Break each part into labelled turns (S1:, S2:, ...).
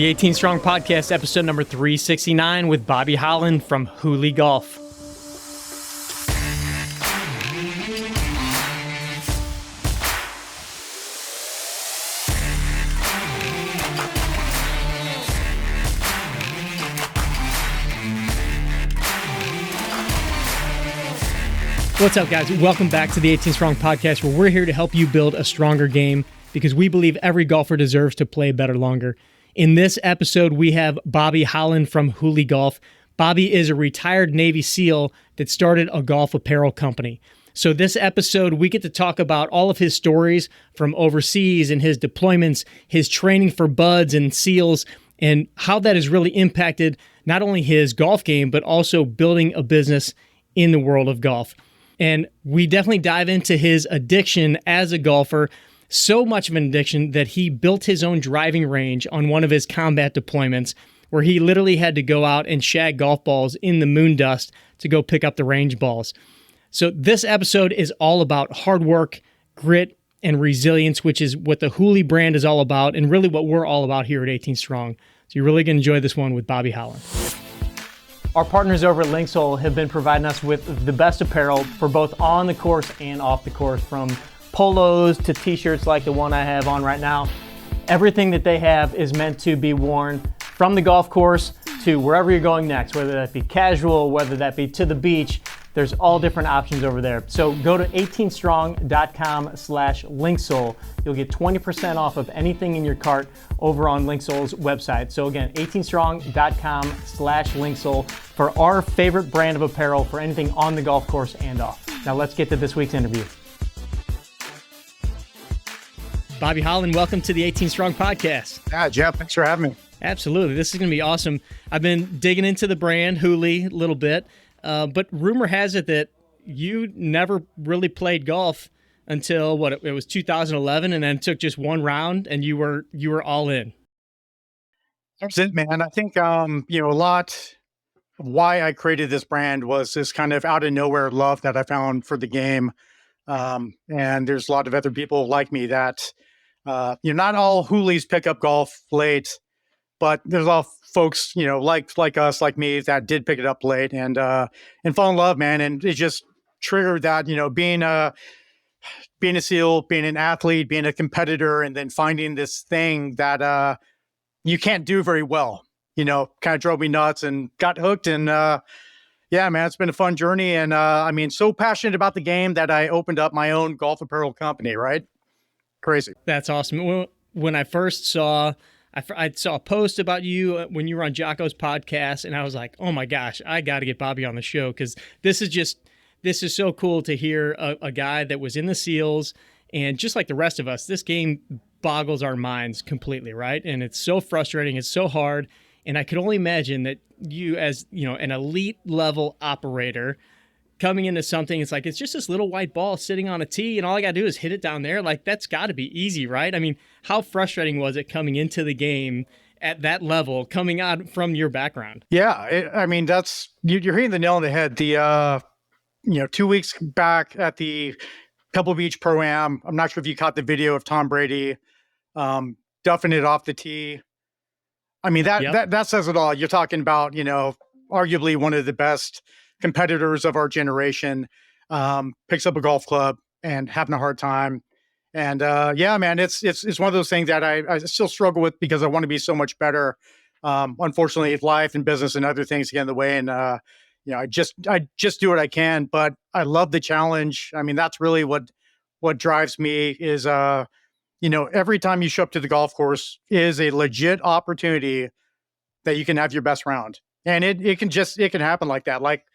S1: the 18 Strong Podcast, episode number 369 with Bobby Holland from Hoolie Golf. What's up, guys? Welcome back to the 18 Strong Podcast, where we're here to help you build a stronger game because we believe every golfer deserves to play better longer. In this episode, we have Bobby Holland from Hoolie Golf. Bobby is a retired Navy SEAL that started a golf apparel company. So this episode, we get to talk about all of his stories from overseas and his deployments, his training for buds and SEALs, and how that has really impacted not only his golf game, but also building a business in the world of golf. And we definitely dive into his addiction as a golfer, so much of an addiction that he built his own driving range on one of his combat deployments, where he literally had to go out and shag golf balls in the moon dust to go pick up the range balls. So this episode is all about hard work, grit, and resilience, which is what the Hulie brand is all about, and really what we're all about here at 18 Strong. So you're really going to enjoy this one with Bobby Holland. Our partners over at Linksole have been providing us with the best apparel for both on the course and off the course, from polos to t-shirts like the one I have on right now. Everything that they have is meant to be worn from the golf course to wherever you're going next, whether that be casual, whether that be to the beach. There's all different options over there. So go to 18strong.com/Linksole. You'll get 20% off of anything in your cart over on Linksole's website. So again, 18strong.com/Linksole for our favorite brand of apparel for anything on the golf course and off. Now let's get to this week's interview. Bobby Holland, welcome to the 18 Strong Podcast.
S2: Yeah, Jeff, thanks for having me.
S1: Absolutely. This is going to be awesome. I've been digging into the brand, Hulie, a little bit. But rumor has it that you never really played golf until it was 2011, and then took just one round, and you were all in.
S2: That's it, man. I think a lot of why I created this brand was this kind of out of nowhere love that I found for the game, and there's a lot of other people like me that not all Hoolies pick up golf late, but there's a lot of folks, like us, like me, that did pick it up late and fall in love, man. And it just triggered that, being a SEAL, being an athlete, being a competitor, and then finding this thing that you can't do very well, kind of drove me nuts and got hooked. And yeah, man, it's been a fun journey. And so passionate about the game that I opened up my own golf apparel company, right? Crazy.
S1: That's awesome. When I first saw... I saw a post about you when you were on Jocko's podcast, and I was like, oh my gosh, I got to get Bobby on the show, because this is so cool to hear a guy that was in the SEALs, and just like the rest of us, this game boggles our minds completely, right? And it's so frustrating, it's so hard, and I could only imagine that you, as an elite level operator, coming into something, it's like, it's just this little white ball sitting on a tee, and all I got to do is hit it down there. Like, that's got to be easy, right? I mean, how frustrating was it coming into the game at that level, coming out from your background?
S2: Yeah, you're hitting the nail on the head. The 2 weeks back at the Pebble Beach Pro-Am, I'm not sure if you caught the video of Tom Brady duffing it off the tee. I mean, that says it all. You're talking about, arguably one of the best competitors of our generation, picks up a golf club and having a hard time. And yeah, man, it's one of those things that I still struggle with because I want to be so much better. Unfortunately, life and business and other things get in the way. And I just do what I can, but I love the challenge. I mean, that's really what drives me is, every time you show up to the golf course is a legit opportunity that you can have your best round. And it can happen like that. Like,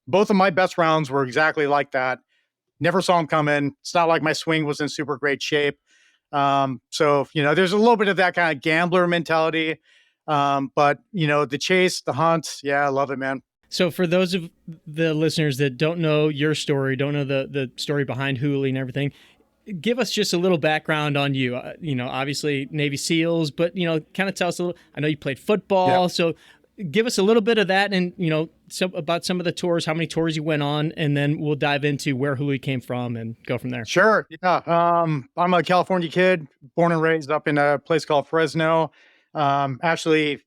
S2: both of my best rounds were exactly like that. Never saw them coming. It's not like my swing was in super great shape. So, there's a little bit of that kind of gambler mentality. But, the chase, the hunt, yeah, I love it, man.
S1: So for those of the listeners that don't know your story, don't know the story behind Hulie and everything, give us just a little background on you. Obviously Navy SEALs, but, kind of tell us a little. I know you played football. Yeah. So give us a little bit of that and, about some of the tours, how many tours you went on, and then we'll dive into where Hulie came from and go from there.
S2: Sure. Yeah. I'm a California kid, born and raised up in a place called Fresno. Actually,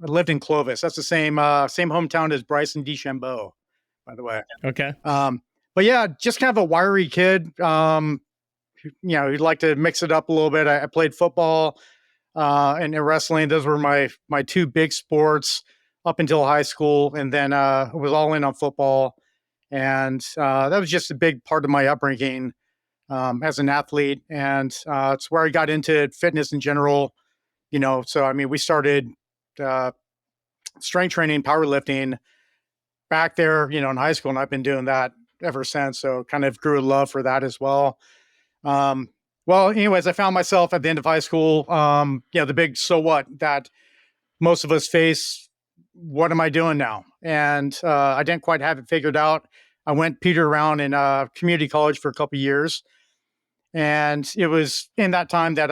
S2: I lived in Clovis. That's the same hometown as Bryson DeChambeau, by the way.
S1: Okay.
S2: But yeah, just kind of a wiry kid. He'd like to mix it up a little bit. I played football and wrestling. Those were my two big sports up until high school, and then I was all in on football. And that was just a big part of my upbringing as an athlete. And it's where I got into fitness in general. So I mean, we started strength training, powerlifting back there, in high school, and I've been doing that ever since. So kind of grew a love for that as well. Well, anyways, I found myself at the end of high school, the big so what that most of us face. What am I doing now? And I didn't quite have it figured out. I went peter around in community college for a couple of years. And it was in that time that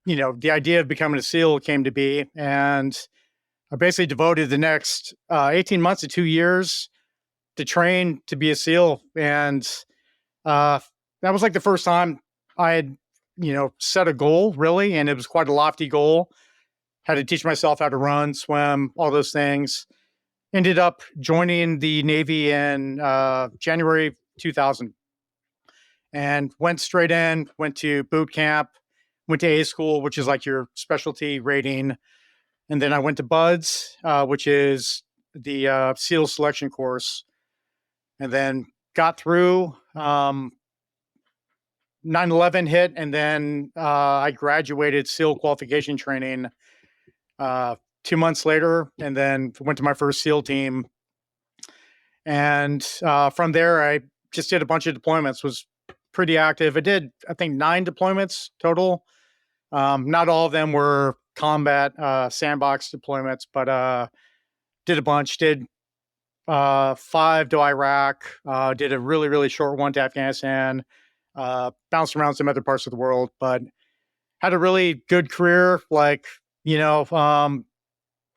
S2: the idea of becoming a SEAL came to be. And I basically devoted the next 18 months to 2 years to train to be a SEAL. And that was like the first time I had, set a goal really. And it was quite a lofty goal. Had to teach myself how to run, swim, all those things. Ended up joining the Navy in January 2000 and went straight in, went to boot camp, went to A school, which is like your specialty rating. And then I went to BUDS, which is the SEAL selection course. And then got through 9/11 hit. And then I graduated SEAL qualification training 2 months later, and then went to my first SEAL team. And from there, I just did a bunch of deployments, was pretty active. I did, I think, 9 deployments total. Not all of them were combat sandbox deployments, but did a bunch. Did 5 to Iraq, did a really, really short one to Afghanistan, bounced around some other parts of the world, but had a really good career,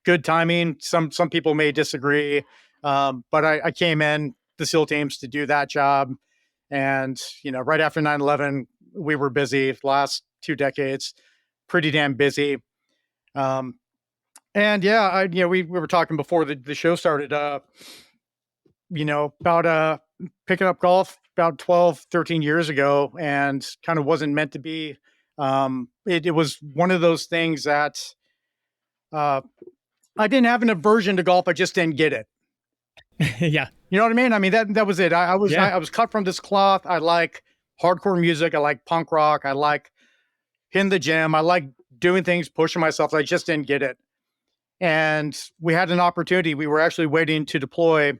S2: good timing. Some people may disagree, but I came in the SEAL teams to do that job. And, right after 9/11, we were busy. The last 2 decades, pretty damn busy. And yeah, we were talking before the show started, about picking up golf about 12, 13 years ago, and kind of wasn't meant to be. It was one of those things that I didn't have an aversion to golf. I just didn't get it.
S1: Yeah.
S2: You know what I mean? I mean, that was it. I was
S1: Yeah.
S2: I was cut from this cloth. I like hardcore music. I like punk rock. I like hitting the gym. I like doing things, pushing myself. I just didn't get it. And we had an opportunity. We were actually waiting to deploy.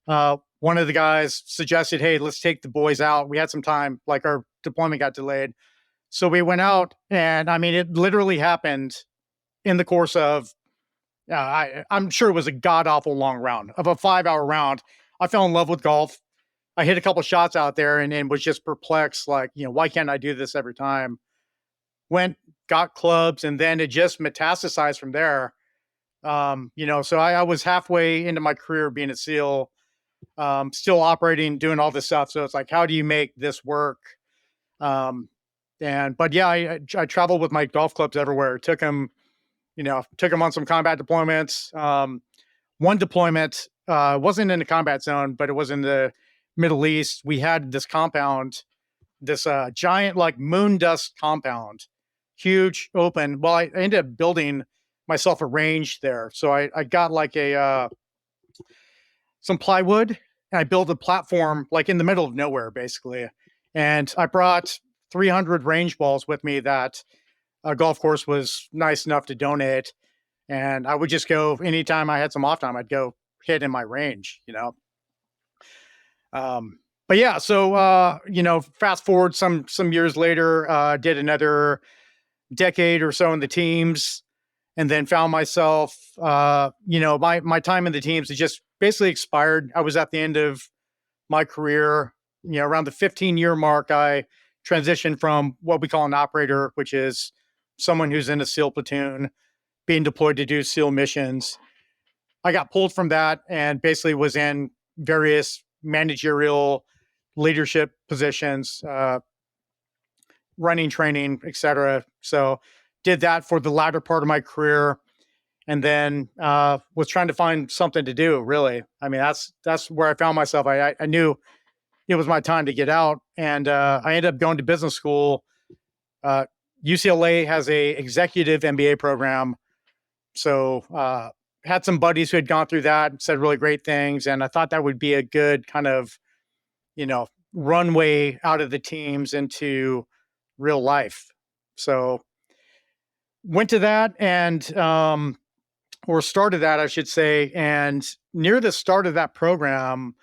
S2: One of the guys suggested, hey, let's take the boys out. We had some time, like our deployment got delayed. So we went out, and I mean, it literally happened in the course of, I'm sure it was a god awful long round of a 5-hour round. I fell in love with golf. I hit a couple shots out there and was just perplexed, like, why can't I do this every time? Went, got clubs, and then it just metastasized from there. So I was halfway into my career being a SEAL, still operating, doing all this stuff. So it's like, how do you make this work? But yeah, I traveled with my golf clubs everywhere. Took them on some combat deployments. One deployment wasn't in a combat zone, but it was in the Middle East. We had this compound, this giant like moon dust compound, huge open. Well, I ended up building myself a range there. So I got like some plywood, and I built a platform like in the middle of nowhere, basically. And I brought 300 range balls with me that a golf course was nice enough to donate. And I would just go anytime I had some off time, I'd go hit in my range, But yeah, so, fast forward some years later, did another decade or so in the teams, and then found myself, my time in the teams had just basically expired. I was at the end of my career, around the 15-year mark. I transitioned from what we call an operator, which is someone who's in a SEAL platoon being deployed to do SEAL missions. I got pulled from that and basically was in various managerial leadership positions, running training, etc. So did that for the latter part of my career, and then was trying to find something to do. Really, I mean, that's where I found myself. I knew it was my time to get out, and I ended up going to business school. UCLA has a executive MBA program, so had some buddies who had gone through that, said really great things, and I thought that would be a good kind of, runway out of the teams into real life. So went to that and or started that, I should say. And near the start of that program,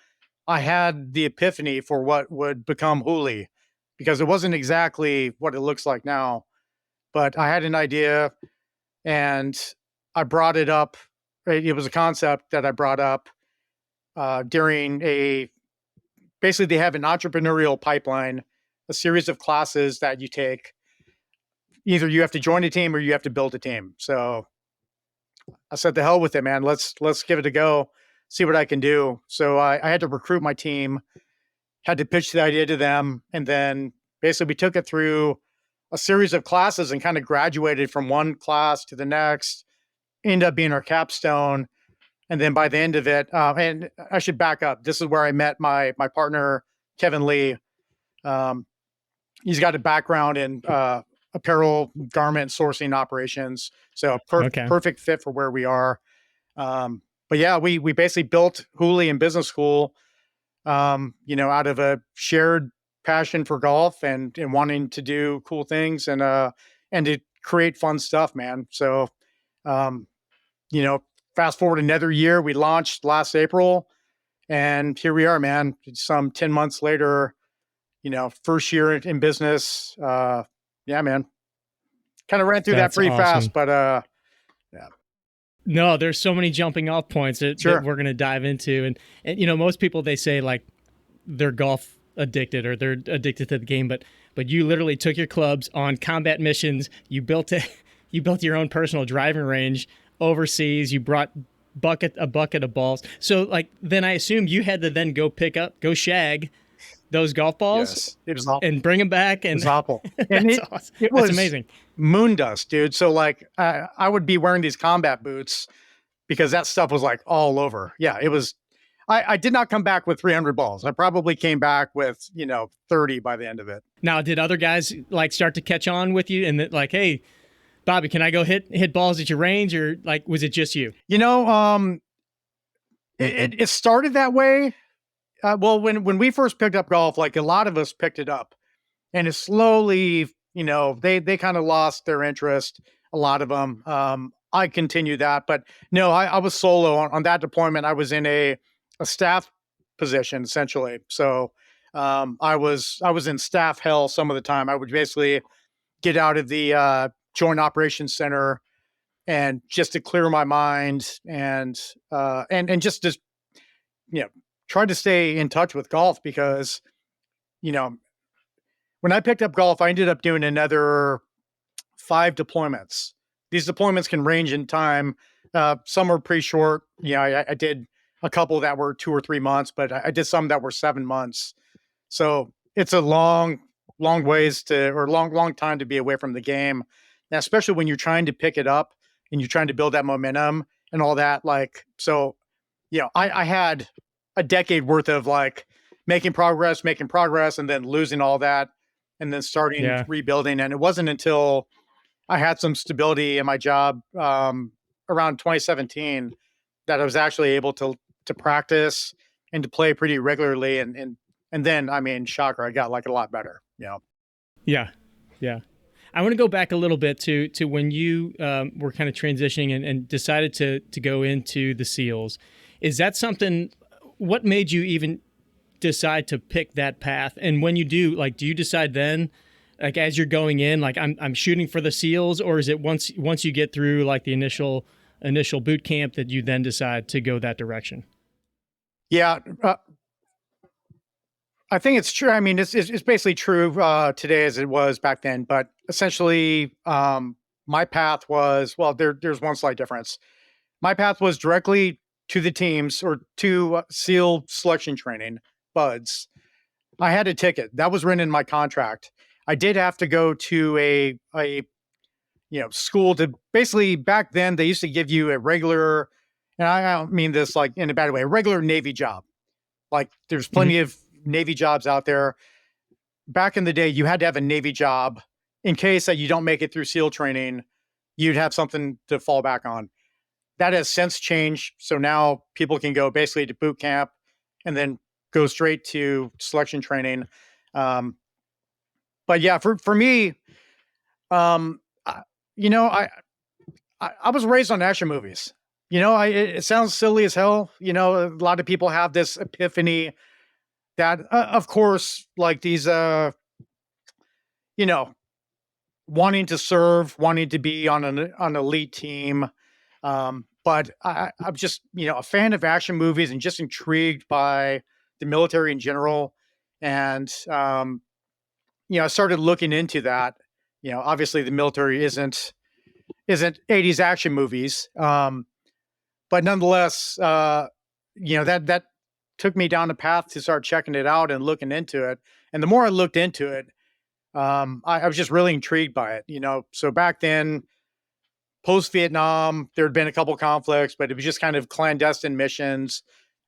S2: I had the epiphany for what would become Hooli, because it wasn't exactly what it looks like now, but I had an idea and I brought it up. It was a concept that I brought up during basically they have an entrepreneurial pipeline, a series of classes that you take. Either you have to join a team or you have to build a team. So I said, the hell with it, man. Let's give it a go, see what I can do. So I had to recruit my team, had to pitch the idea to them. And then basically we took it through a series of classes and kind of graduated from one class to the next, ended up being our capstone. And then by the end of it, and I should back up. This is where I met my partner, Kevin Lee. He's got a background in apparel garment sourcing operations. So perfect fit for where we are. But yeah, we basically built Hooli in business school, out of a shared passion for golf and wanting to do cool things and to create fun stuff, man. So, fast forward another year, we launched last April, and here we are, man. Some 10 months later, first year in business. Yeah, man. Kind of ran through that pretty fast, but yeah.
S1: No, there's so many jumping off points that we're going to dive into. And most people, they say like they're golf addicted or they're addicted to the game, but you literally took your clubs on combat missions. You built your own personal driving range overseas. You brought a bucket of balls. So like, then I assume you had to then go shag those golf balls.
S2: Yes, it was awful.
S1: And bring them back. And
S2: it was awful.
S1: And
S2: awesome.
S1: It was amazing.
S2: Moon dust, dude. So like, I would be wearing these combat boots because that stuff was like all over. Yeah, it was. I did not come back with 300 balls. I probably came back with 30 by the end of it. Now,
S1: did other guys like start to catch on with you and like, hey, Bobby, can I go hit balls at your range, or like was it just you?
S2: It started that way. Well, when we first picked up golf, like a lot of us picked it up, and it slowly, they kind of lost their interest. A lot of them. I continued that, but no, I was solo on that deployment. I was in a staff position essentially. So I was in staff hell some of the time. I would basically get out of the Joint Operations Center and just to clear my mind and just try to stay in touch with golf because, when I picked up golf, I ended up doing another 5 deployments. These deployments can range in time. Some are pretty short. I did a couple that were 2 or 3 months, but I did some that were 7 months. So it's a long time to be away from the game. Now, especially when you're trying to pick it up and you're trying to build that momentum and all that. Like, so, I had a decade worth of like making progress, and then losing all that and then starting rebuilding. And it wasn't until I had some stability in my job around 2017 that I was actually able to practice and to play pretty regularly. And then, I mean, shocker, I got like a lot better,
S1: Yeah. Yeah. I want to go back a little bit to when you were kind of transitioning and decided to go into the SEALs. Is that something, what made you even decide to pick that path? And when you do, like, do you decide then, like, as you're going in, like, I'm shooting for the SEALs, or is it once you get through like the initial boot camp that you then decide to go that direction?
S2: Yeah. I think it's true. I mean, it's basically true today as it was back then. But essentially, my path was, well, there's one slight difference. My path was directly to the teams or to SEAL selection training, BUDS. I had a ticket that was written in my contract. I did have to go to a school to basically, back then they used to give you a regular, and I don't mean this like in a bad way, a regular Navy job. Like there's
S1: Hmm.
S2: plenty of Navy jobs out there. Back in the day, you had to have a Navy job in case that you don't make it through SEAL training, you'd have something to fall back on. That has since changed. So now people can go basically to boot camp and then go straight to selection training. Um, but yeah, for me, I, you know, I was raised on action movies. It sounds silly as hell. A lot of people have this epiphany that, of course, like these, you know, wanting to serve, wanting to be on an elite team. But I'm just, a fan of action movies and just intrigued by the military in general. And, I started looking into that. Obviously the military isn't 80s action movies. But nonetheless, that took me down a path to start checking it out and looking into it. And the more I looked into it, I was just really intrigued by it. So back then, post Vietnam, there had been a couple conflicts, but it was just kind of clandestine missions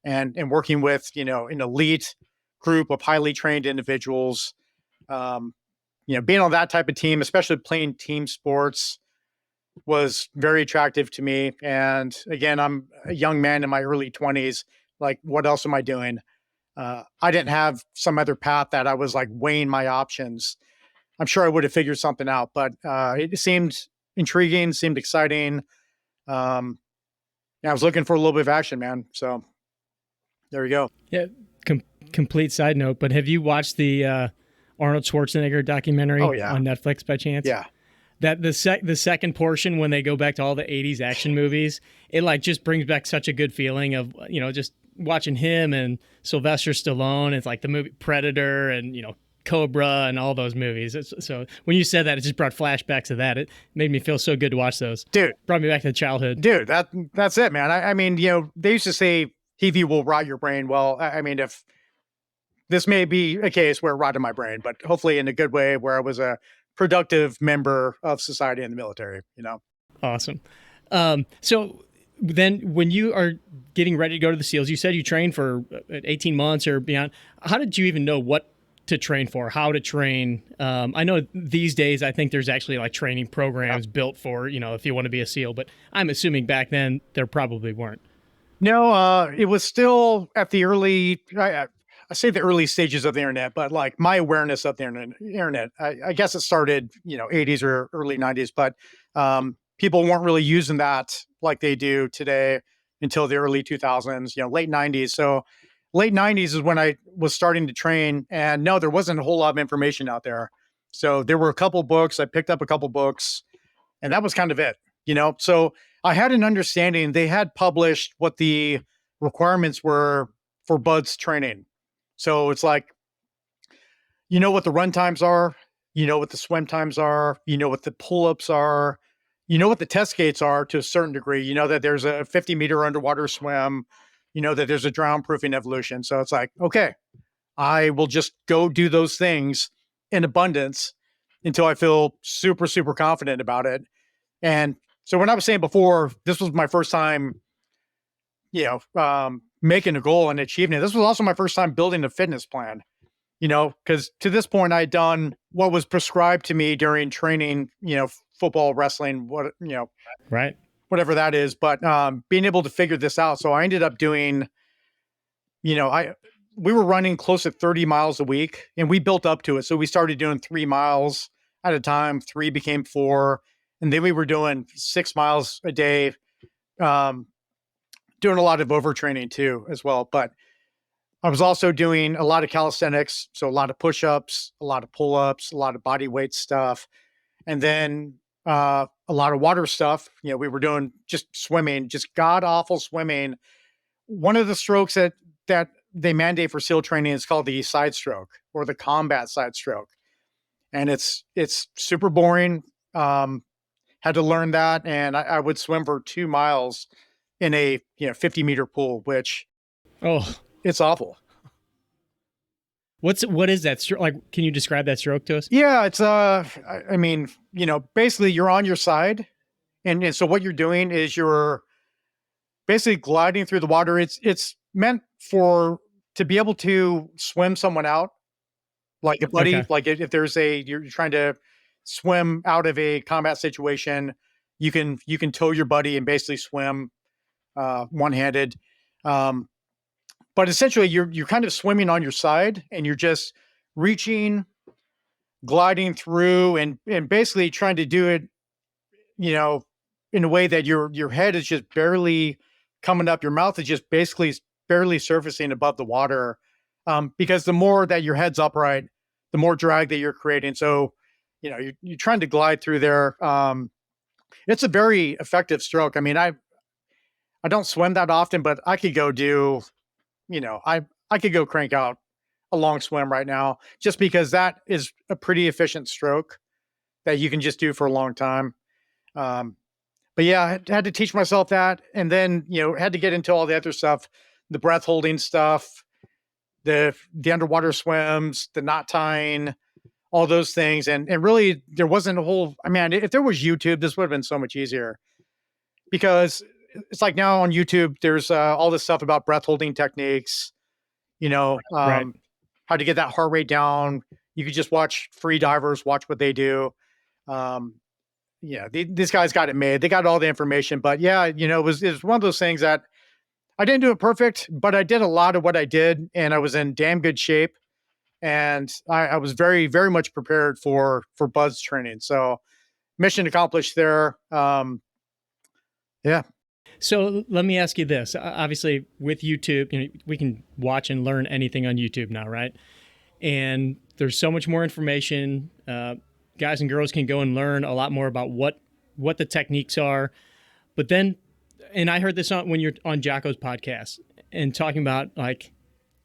S2: and working with an elite group of highly trained individuals. Um, being on that type of team, especially playing team sports, was very attractive to me. And again, I'm a young man in my early 20s. Like, what else am I doing? I didn't have some other path that I was like weighing my options. I'm sure I would have figured something out, but it seemed intriguing, seemed exciting. Um, yeah, I was looking for a little bit of action, man. So there you go.
S1: Yeah. Complete side note, but have you watched the Arnold Schwarzenegger documentary
S2: Oh yeah,
S1: on Netflix by chance?
S2: yeah,
S1: That the second portion, when they go back to all the 80s action movies, it like just brings back such a good feeling of, just watching him and Sylvester Stallone. It's like the movie Predator and, Cobra and all those movies. So when you said that, it just brought flashbacks of that. It made me feel so good to watch those.
S2: dude.
S1: Brought me back to childhood.
S2: Dude, that's it, man. I mean, they used to say TV will rot your brain. Well, I mean, if this may be a case where it rotted my brain, but hopefully in a good way, where I was a productive member of society in the military.
S1: Awesome. So then when you are getting ready to go to the SEALs, you said you trained for 18 months or beyond. How did you even know what to train for, how to train? I know these days, I think there's actually like training programs built for, if you want to be a SEAL, but I'm assuming back then there probably weren't.
S2: No, it was still at the early, I say the early stages of the internet, but like my awareness of the internet, I guess it started, 80s or early 90s, but people weren't really using that like they do today until the early 2000s, late 90s. So late 90s is when I was starting to train, and no, there wasn't a whole lot of information out there. So there were a couple books. I picked up a couple books, and that was kind of it. So I had an understanding. They had published what the requirements were for buds training. So it's like, what the run times are, what the swim times are, what the pull-ups are, what the test gates are to a certain degree. That there's a 50-meter underwater swim, that there's a drown proofing evolution. So it's like, okay, I will just go do those things in abundance until I feel super, super confident about it. And so when I was saying before, this was my first time, making a goal and achieving it. This was also my first time building a fitness plan, because to this point I had done what was prescribed to me during training, football, wrestling,
S1: Right.
S2: whatever that is. But being able to figure this out. So I ended up doing, we were running close to 30 miles a week, and we built up to it. So we started doing 3 miles at a time, 3 became 4. And then we were doing 6 miles a day, doing a lot of overtraining too, as well. But I was also doing a lot of calisthenics. So a lot of push-ups, a lot of pull-ups, a lot of body weight stuff. And then a lot of water stuff. We were doing just swimming, just god awful swimming. One of the strokes that they mandate for SEAL training is called the side stroke, or the combat side stroke. And it's super boring. Had to learn that. And I would swim for 2 miles in a 50-meter pool, which
S1: Oh,
S2: it's awful.
S1: What is that stroke? Like, can you describe that stroke to us?
S2: Yeah, it's I mean, basically you're on your side, and so what you're doing is you're basically gliding through the water. It's meant for to be able to swim someone out, like a buddy.
S1: Okay.
S2: Like if there's you're trying to swim out of a combat situation, you can tow your buddy and basically swim one handed. Um, but essentially, you're kind of swimming on your side, and you're just reaching, gliding through, and basically trying to do it, you know, in a way that your head is just barely coming up, your mouth is just basically barely surfacing above the water. Because the more that your head's upright, the more drag that you're creating. So, you're trying to glide through there. It's a very effective stroke. I mean, I don't swim that often, but I could go do, I could go crank out a long swim right now, just because that is a pretty efficient stroke that you can just do for a long time. Um, but yeah, I had to teach myself that. And then, had to get into all the other stuff, the breath holding stuff, the underwater swims, the knot tying, all those things. And really there wasn't a whole, I mean, if there was YouTube, this would have been so much easier, because it's like now on YouTube, there's all this stuff about breath holding techniques, you know,
S1: Right.
S2: um, how to get that heart rate down. You could just watch free divers, watch what they do. Um, yeah, these guys got it made. They got all the information, but yeah, it was one of those things that I didn't do it perfect, but I did a lot of what I did, and I was in damn good shape, and I was very, very much prepared for buzz training. So mission accomplished there. Yeah,
S1: So let me ask you this. Obviously, with YouTube, we can watch and learn anything on YouTube now, right? And there's so much more information. Guys and girls can go and learn a lot more about what the techniques are. But then, and I heard this when you're on Jocko's podcast and talking about, like,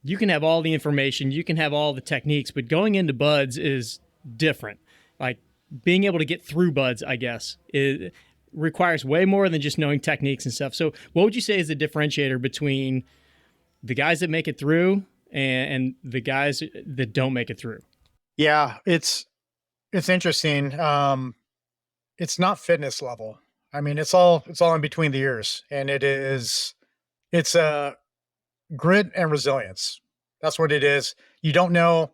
S1: you can have all the information, you can have all the techniques, but going into buds is different. Like, being able to get through buds, I guess, requires way more than just knowing techniques and stuff. So what would you say is the differentiator between the guys that make it through and the guys that don't make it through?
S2: yeah, it's interesting. It's not fitness level. I mean, it's all in between the ears, and it's grit and resilience. That's what it is. You don't know.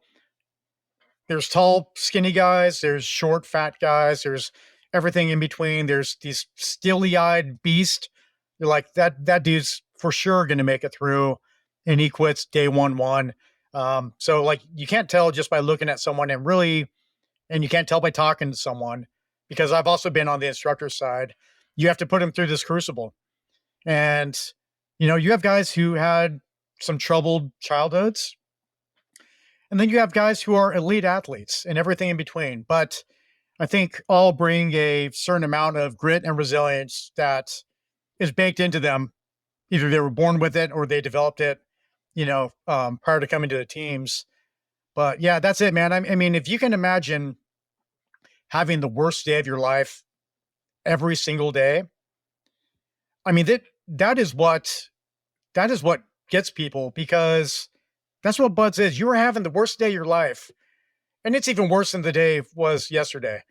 S2: There's tall, skinny guys. There's short, fat guys. There's everything in between. There's these steely-eyed beast. You're like, that dude's for sure going to make it through, and he quits day one. So like, you can't tell just by looking at someone, and you can't tell by talking to someone, because I've also been on the instructor side. You have to put them through this crucible, and you have guys who had some troubled childhoods, and then you have guys who are elite athletes and everything in between. But I think all bring a certain amount of grit and resilience that is baked into them. Either they were born with it or they developed it, prior to coming to the teams. But yeah, that's it, man. I mean, if you can imagine having the worst day of your life every single day, I mean, that is what gets people, because that's what buds is. You are having the worst day of your life, and it's even worse than the day was yesterday.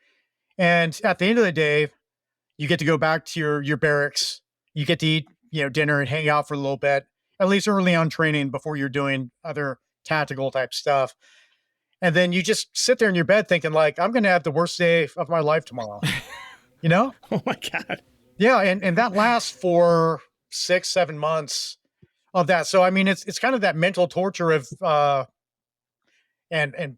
S2: And at the end of the day, you get to go back to your barracks. You get to eat, dinner and hang out for a little bit, at least early on training before you're doing other tactical type stuff. And then you just sit there in your bed thinking, like, I'm going to have the worst day of my life tomorrow, you know?
S1: Oh my God.
S2: Yeah. And that lasts for 6, 7 months of that. So, I mean, it's kind of that mental torture of, and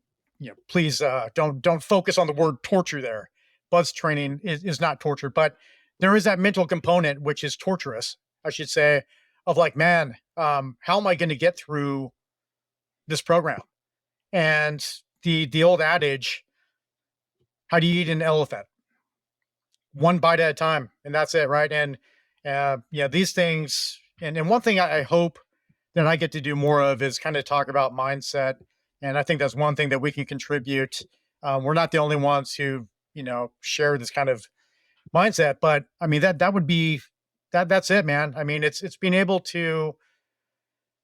S2: please, don't focus on the word torture there. Buzz training is not torture, but there is that mental component, which is torturous, I should say, of like, man, how am I going to get through this program? And the old adage, how do you eat an elephant? One bite at a time, and that's it, right? And yeah, these things, and one thing I hope that I get to do more of is kind of talk about mindset. And I think that's one thing that we can contribute. We're not the only ones who, share this kind of mindset, but I mean, that would be that's it, man. I mean, it's being able to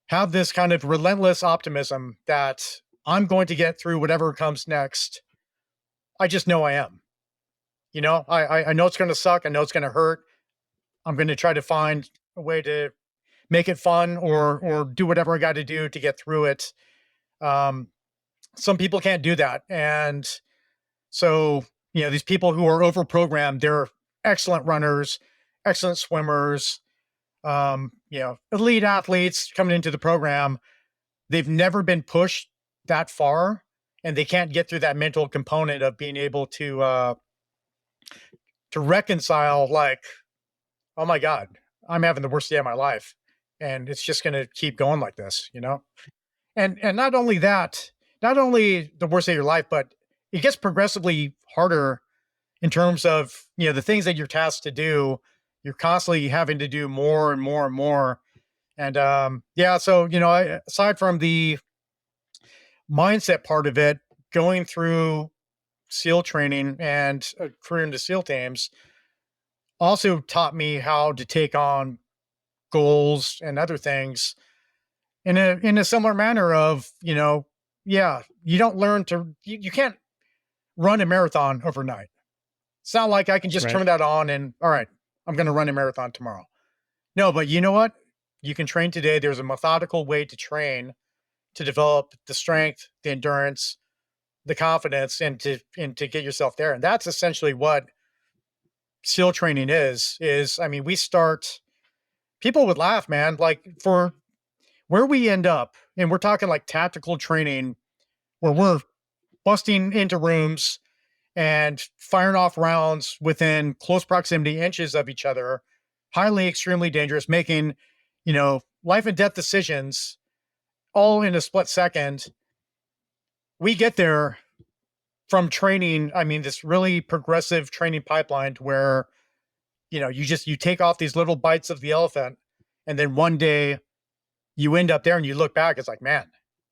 S2: have this kind of relentless optimism that I'm going to get through whatever comes next. I just know I am. You know, I know it's going to suck. I know it's going to hurt. I'm going to try to find a way to make it fun or do whatever I got to do to get through it. Some people can't do that. And so, you know, these people who are overprogrammed, they're excellent runners, excellent swimmers, you know, elite athletes coming into the program. They've never been pushed that far, and they can't get through that mental component of being able to reconcile, like, oh my God, I'm having the worst day of my life, and it's just going to keep going like this, you know? And not only that, not only the worst day of your life, but it gets progressively harder in terms of, you know, the things that you're tasked to do. You're constantly having to do more and more and more. And yeah, so, you know, aside from the mindset part of it, going through SEAL training and a career into SEAL teams also taught me how to take on goals and other things in a similar manner of, you know, yeah, you don't learn to, you can't run a marathon overnight. It's not like I can just turn that on and, all right, I'm going to run a marathon tomorrow. No, but you know what? You can train today. There's a methodical way to train to develop the strength, the endurance, the confidence, and to get yourself there. And that's essentially what SEAL training is, I mean, people would laugh, man, like for where we end up, and we're talking like tactical training where we're busting into rooms and firing off rounds within close proximity, inches of each other, highly, extremely dangerous, making, you know, life and death decisions all in a split second. We get there from training. I mean, this really progressive training pipeline to where, you know, you take off these little bites of the elephant, and then one day you end up there and you look back, it's like, man,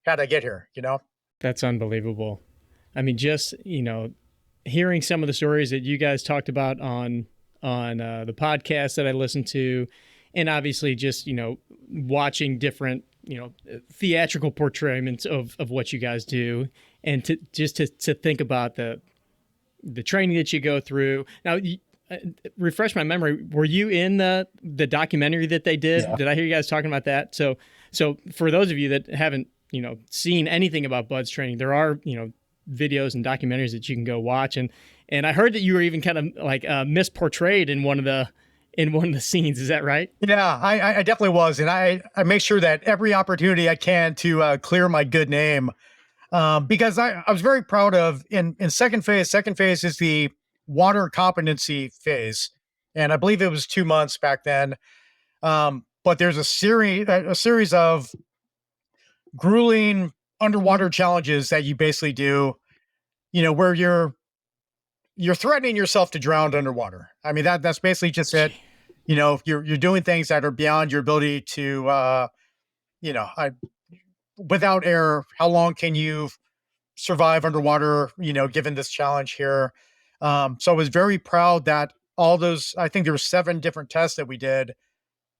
S2: how'd I get here? You know?
S1: That's unbelievable. I mean, just, you know, hearing some of the stories that you guys talked about on the podcast that I listened to, and obviously just, you know, watching different, you know, theatrical portrayals of what you guys do, and to think about the training that you go through. Now, refresh my memory. Were you in the documentary that they did? Yeah. Did I hear you guys talking about that? So for those of you that haven't, you know, seen anything about Bud's training, there are, you know, videos and documentaries that you can go watch. And I heard that you were even kind of like misportrayed in one of the scenes. Is that right? Yeah,
S2: I definitely was. And I make sure that every opportunity I can to clear my good name, because I was very proud of in second phase. Second phase is the water competency phase. And I believe it was 2 months back then. But there's a series of grueling underwater challenges that you basically do, you know, where you're threatening yourself to drown underwater. I mean, that's basically just it. You know, you're doing things that are beyond your ability to, you know, without air, how long can you survive underwater, you know, given this challenge here? So I was very proud that all those, I think there were 7 different tests that we did.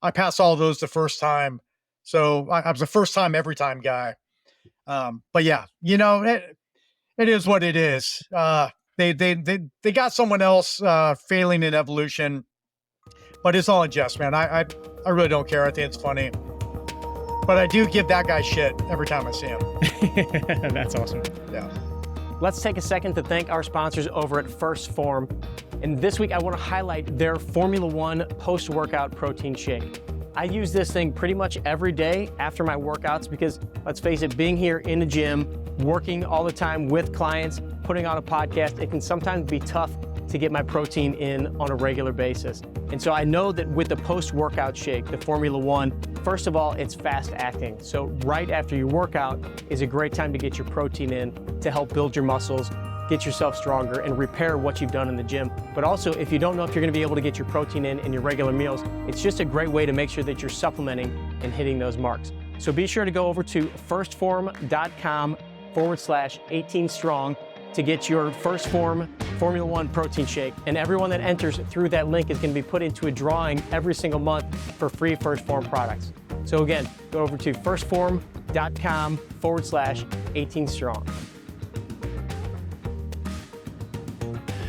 S2: I passed all those the first time. So I was a first time, every time guy. But yeah, you know, it is what it is. They got someone else failing in evolution, but it's all in jest, man. I really don't care. I think it's funny, but I do give that guy shit every time I see him.
S1: That's awesome.
S2: Yeah.
S3: Let's take a second to thank our sponsors over at First Form. And this week I want to highlight their Formula One post-workout protein shake. I use this thing pretty much every day after my workouts because, let's face it, being here in the gym, working all the time with clients, putting on a podcast, it can sometimes be tough to get my protein in on a regular basis. And so I know that with the post-workout shake, the Formula One, first of all, it's fast acting. So right after your workout is a great time to get your protein in to help build your muscles, get yourself stronger, and repair what you've done in the gym. But also, if you don't know if you're gonna be able to get your protein in your regular meals, it's just a great way to make sure that you're supplementing and hitting those marks. So be sure to go over to firstform.com/18strong to get your First Form Formula One protein shake. And everyone that enters through that link is gonna be put into a drawing every single month for free First Form products. So again, go over to firstform.com/18strong hooli.com/18 strong.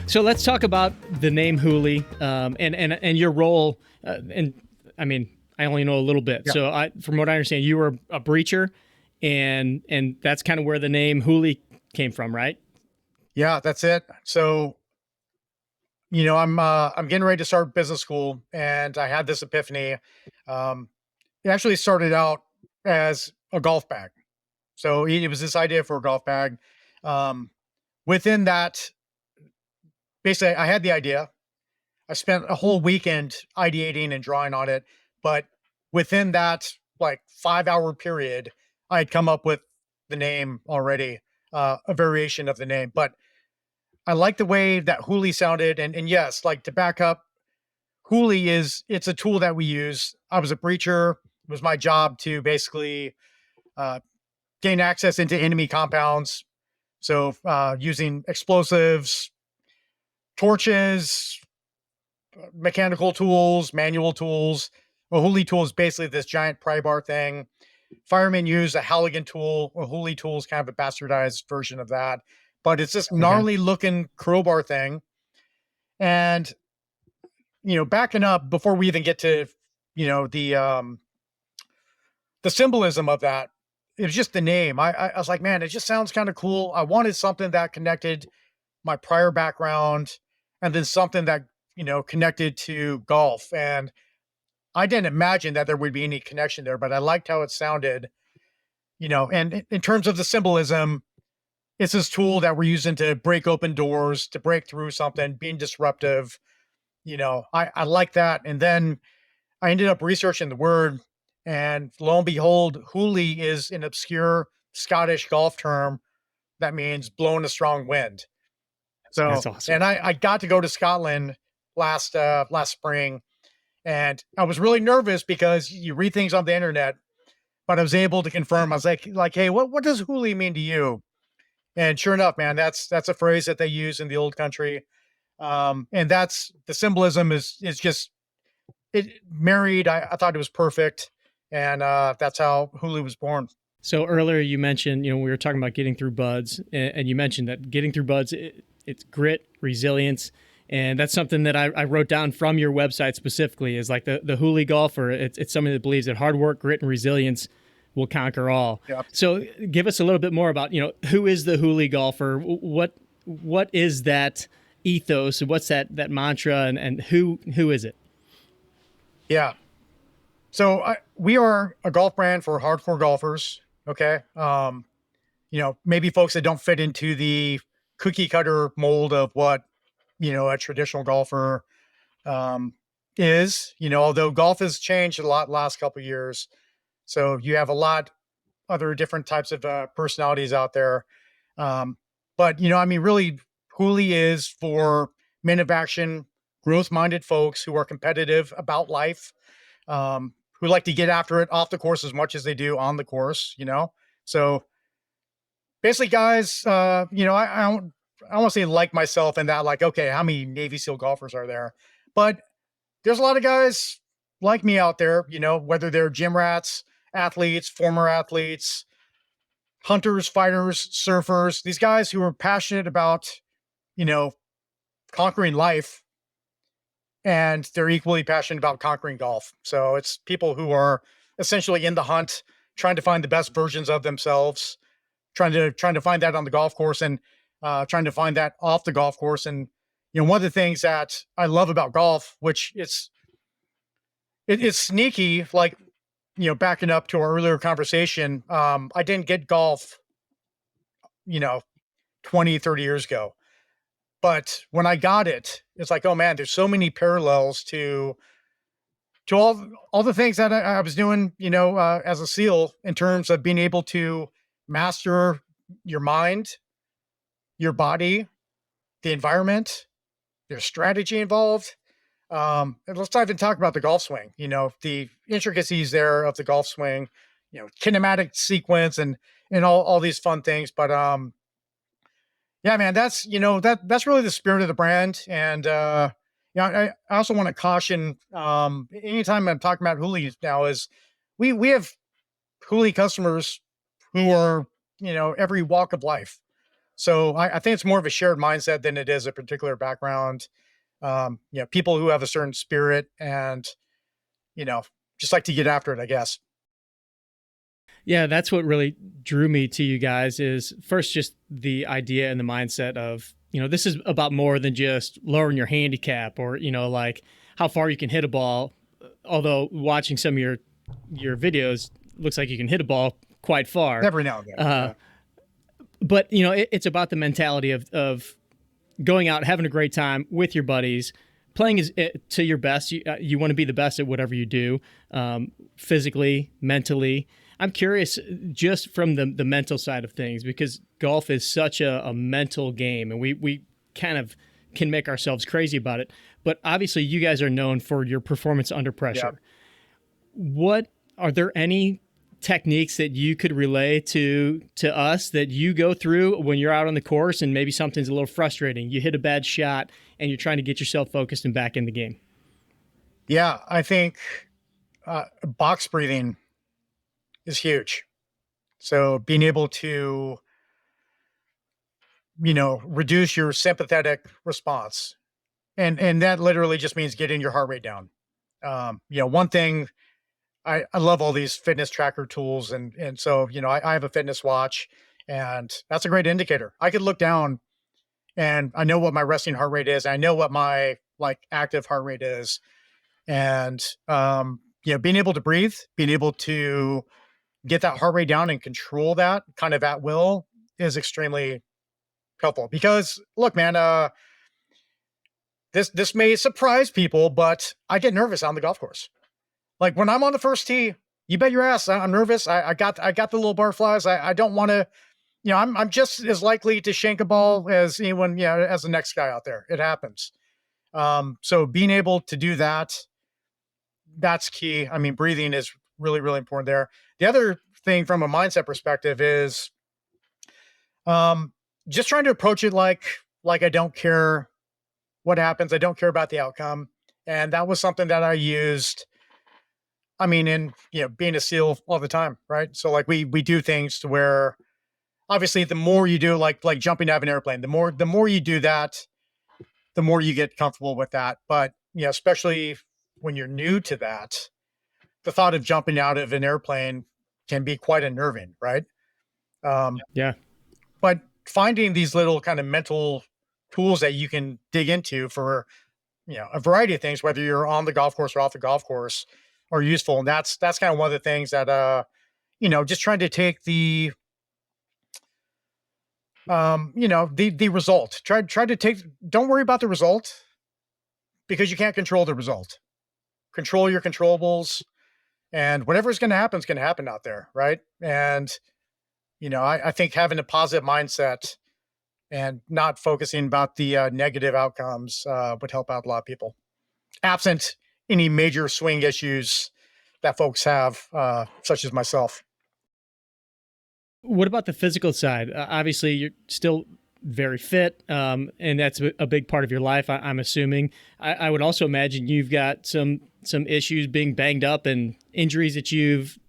S1: So let's talk about the name Hooli, and your role. And I mean, I only know a little bit.
S2: Yeah.
S1: So from what I understand, you were a breacher, and that's kind of where the name Hooli came from, right?
S2: Yeah, that's it. So, I'm getting ready to start business school, and I had this epiphany. It actually started out as a golf bag. So it was this idea for a golf bag. Um, Within that, basically, I had the idea. I spent a whole weekend ideating and drawing on it, but within that like 5 hour period, I had come up with the name already, a variation of the name. But I like the way that Hooli sounded, and yes, like to back up, it's a tool that we use. I was a breacher. It was my job to basically uh, gain access into enemy compounds. So using explosives, torches, mechanical tools, manual tools. A Hooli tool is basically this giant pry bar thing. Firemen use a Halligan tool. A Hooli tool is kind of a bastardized version of that, but it's this gnarly looking crowbar thing. And backing up before we even get to the symbolism of that, it was just the name. I was like, man, it just sounds kind of cool. I wanted something that connected my prior background, and then something that connected to golf. And I didn't imagine that there would be any connection there, but I liked how it sounded. And in terms of the symbolism, it's this tool that we're using to break open doors, to break through something, being disruptive. I like that. And then I ended up researching the word, and lo and behold, Hooli is an obscure Scottish golf term that means blowing a strong wind. So,
S1: That's awesome.
S2: and I got to go to Scotland last spring, and I was really nervous because you read things on the internet, but I was able to confirm. I was like, hey, what does Hooli mean to you? And sure enough, man, that's a phrase that they use in the old country. And that's the symbolism is just it married. I thought it was perfect. And that's how Hooli was born.
S1: So earlier you mentioned, we were talking about getting through buds, and you mentioned that getting through buds, it's grit, resilience. And that's something that I wrote down from your website specifically, is like the Hooli golfer. It's somebody that believes that hard work, grit, and resilience will conquer all.
S2: Yep.
S1: So give us a little bit more about, who is the Hooli golfer? What is that ethos? What's that mantra, and who is it?
S2: Yeah. So we are a golf brand for hardcore golfers. Okay. Maybe folks that don't fit into the cookie cutter mold of what, a traditional golfer is, although golf has changed a lot last couple of years. So you have a lot other different types of personalities out there. But, really, Hooli is for men of action, growth-minded folks who are competitive about life, who like to get after it off the course as much as they do on the course, So basically, guys, I don't want to say like myself in that, like, okay, how many Navy SEAL golfers are there? But there's a lot of guys like me out there, whether they're gym rats, athletes, former athletes, hunters, fighters, surfers, these guys who are passionate about, conquering life, and they're equally passionate about conquering golf. So it's people who are essentially in the hunt, trying to find the best versions of themselves, trying to find that on the golf course, and trying to find that off the golf course. And one of the things that I love about golf, which it's sneaky, like backing up to our earlier conversation, I didn't get golf 20, 30 years ago. But when I got it, it's like, oh man, there's so many parallels to all the things that I was doing, as a SEAL, in terms of being able to master your mind, your body, the environment, there's strategy involved. And let's not even talk about the golf swing, the intricacies there of the golf swing, kinematic sequence and all these fun things. But yeah, man, that's really the spirit of the brand. And I also want to caution, anytime I'm talking about Hooli now, is we have Hooli customers who are, every walk of life. So I think it's more of a shared mindset than it is a particular background. People who have a certain spirit and, just like to get after it, I guess.
S1: Yeah, that's what really drew me to you guys is first just the idea and the mindset of, this is about more than just lowering your handicap or, like how far you can hit a ball. Although watching some of your videos looks like you can hit a ball quite far.
S2: Every now and then. Yeah.
S1: But, it's about the mentality of going out, having a great time with your buddies, playing to your best. You want to be the best at whatever you do, physically, mentally. I'm curious just from the mental side of things, because golf is such a mental game and we kind of can make ourselves crazy about it. But obviously you guys are known for your performance under pressure. Yeah. Are there any techniques that you could relay to us that you go through when you're out on the course and maybe something's a little frustrating? You hit a bad shot and you're trying to get yourself focused and back in the game.
S2: Yeah, I think box breathing is huge. So being able to, reduce your sympathetic response. And that literally just means getting your heart rate down. One thing, I love all these fitness tracker tools. And so, I have a fitness watch and that's a great indicator. I could look down and I know what my resting heart rate is. I know what my active heart rate is. And, being able to breathe, being able to get that heart rate down and control that kind of at will is extremely helpful. Because look, man, this may surprise people, but I get nervous on the golf course. Like when I'm on the first tee, you bet your ass I'm nervous. I got the little barflies. I don't want to, I'm just as likely to shank a ball as anyone, as the next guy out there. It happens. So being able to do that, that's key. I mean, breathing is really, really important there. The other thing from a mindset perspective is just trying to approach it like I don't care what happens. I don't care about the outcome. And that was something that I used, in, being a SEAL all the time, right? So we do things to where obviously the more you do, like jumping out of an airplane, the more you do that, the more you get comfortable with that. But, especially when you're new to that, the thought of jumping out of an airplane can be quite unnerving, right?
S1: Yeah.
S2: But finding these little kind of mental tools that you can dig into for, a variety of things, whether you're on the golf course or off the golf course, are useful. And that's kind of one of the things that, just trying to take the, the result. Try to take, don't worry about the result because you can't control the result. Control your controllables. And whatever's going to happen is going to happen out there, right? And, I think having a positive mindset and not focusing about the negative outcomes would help out a lot of people, absent any major swing issues that folks have, such as myself.
S1: What about the physical side? Obviously, you're still very fit, and that's a big part of your life, I'm assuming. I would also imagine you've got some issues being banged up and injuries that you've,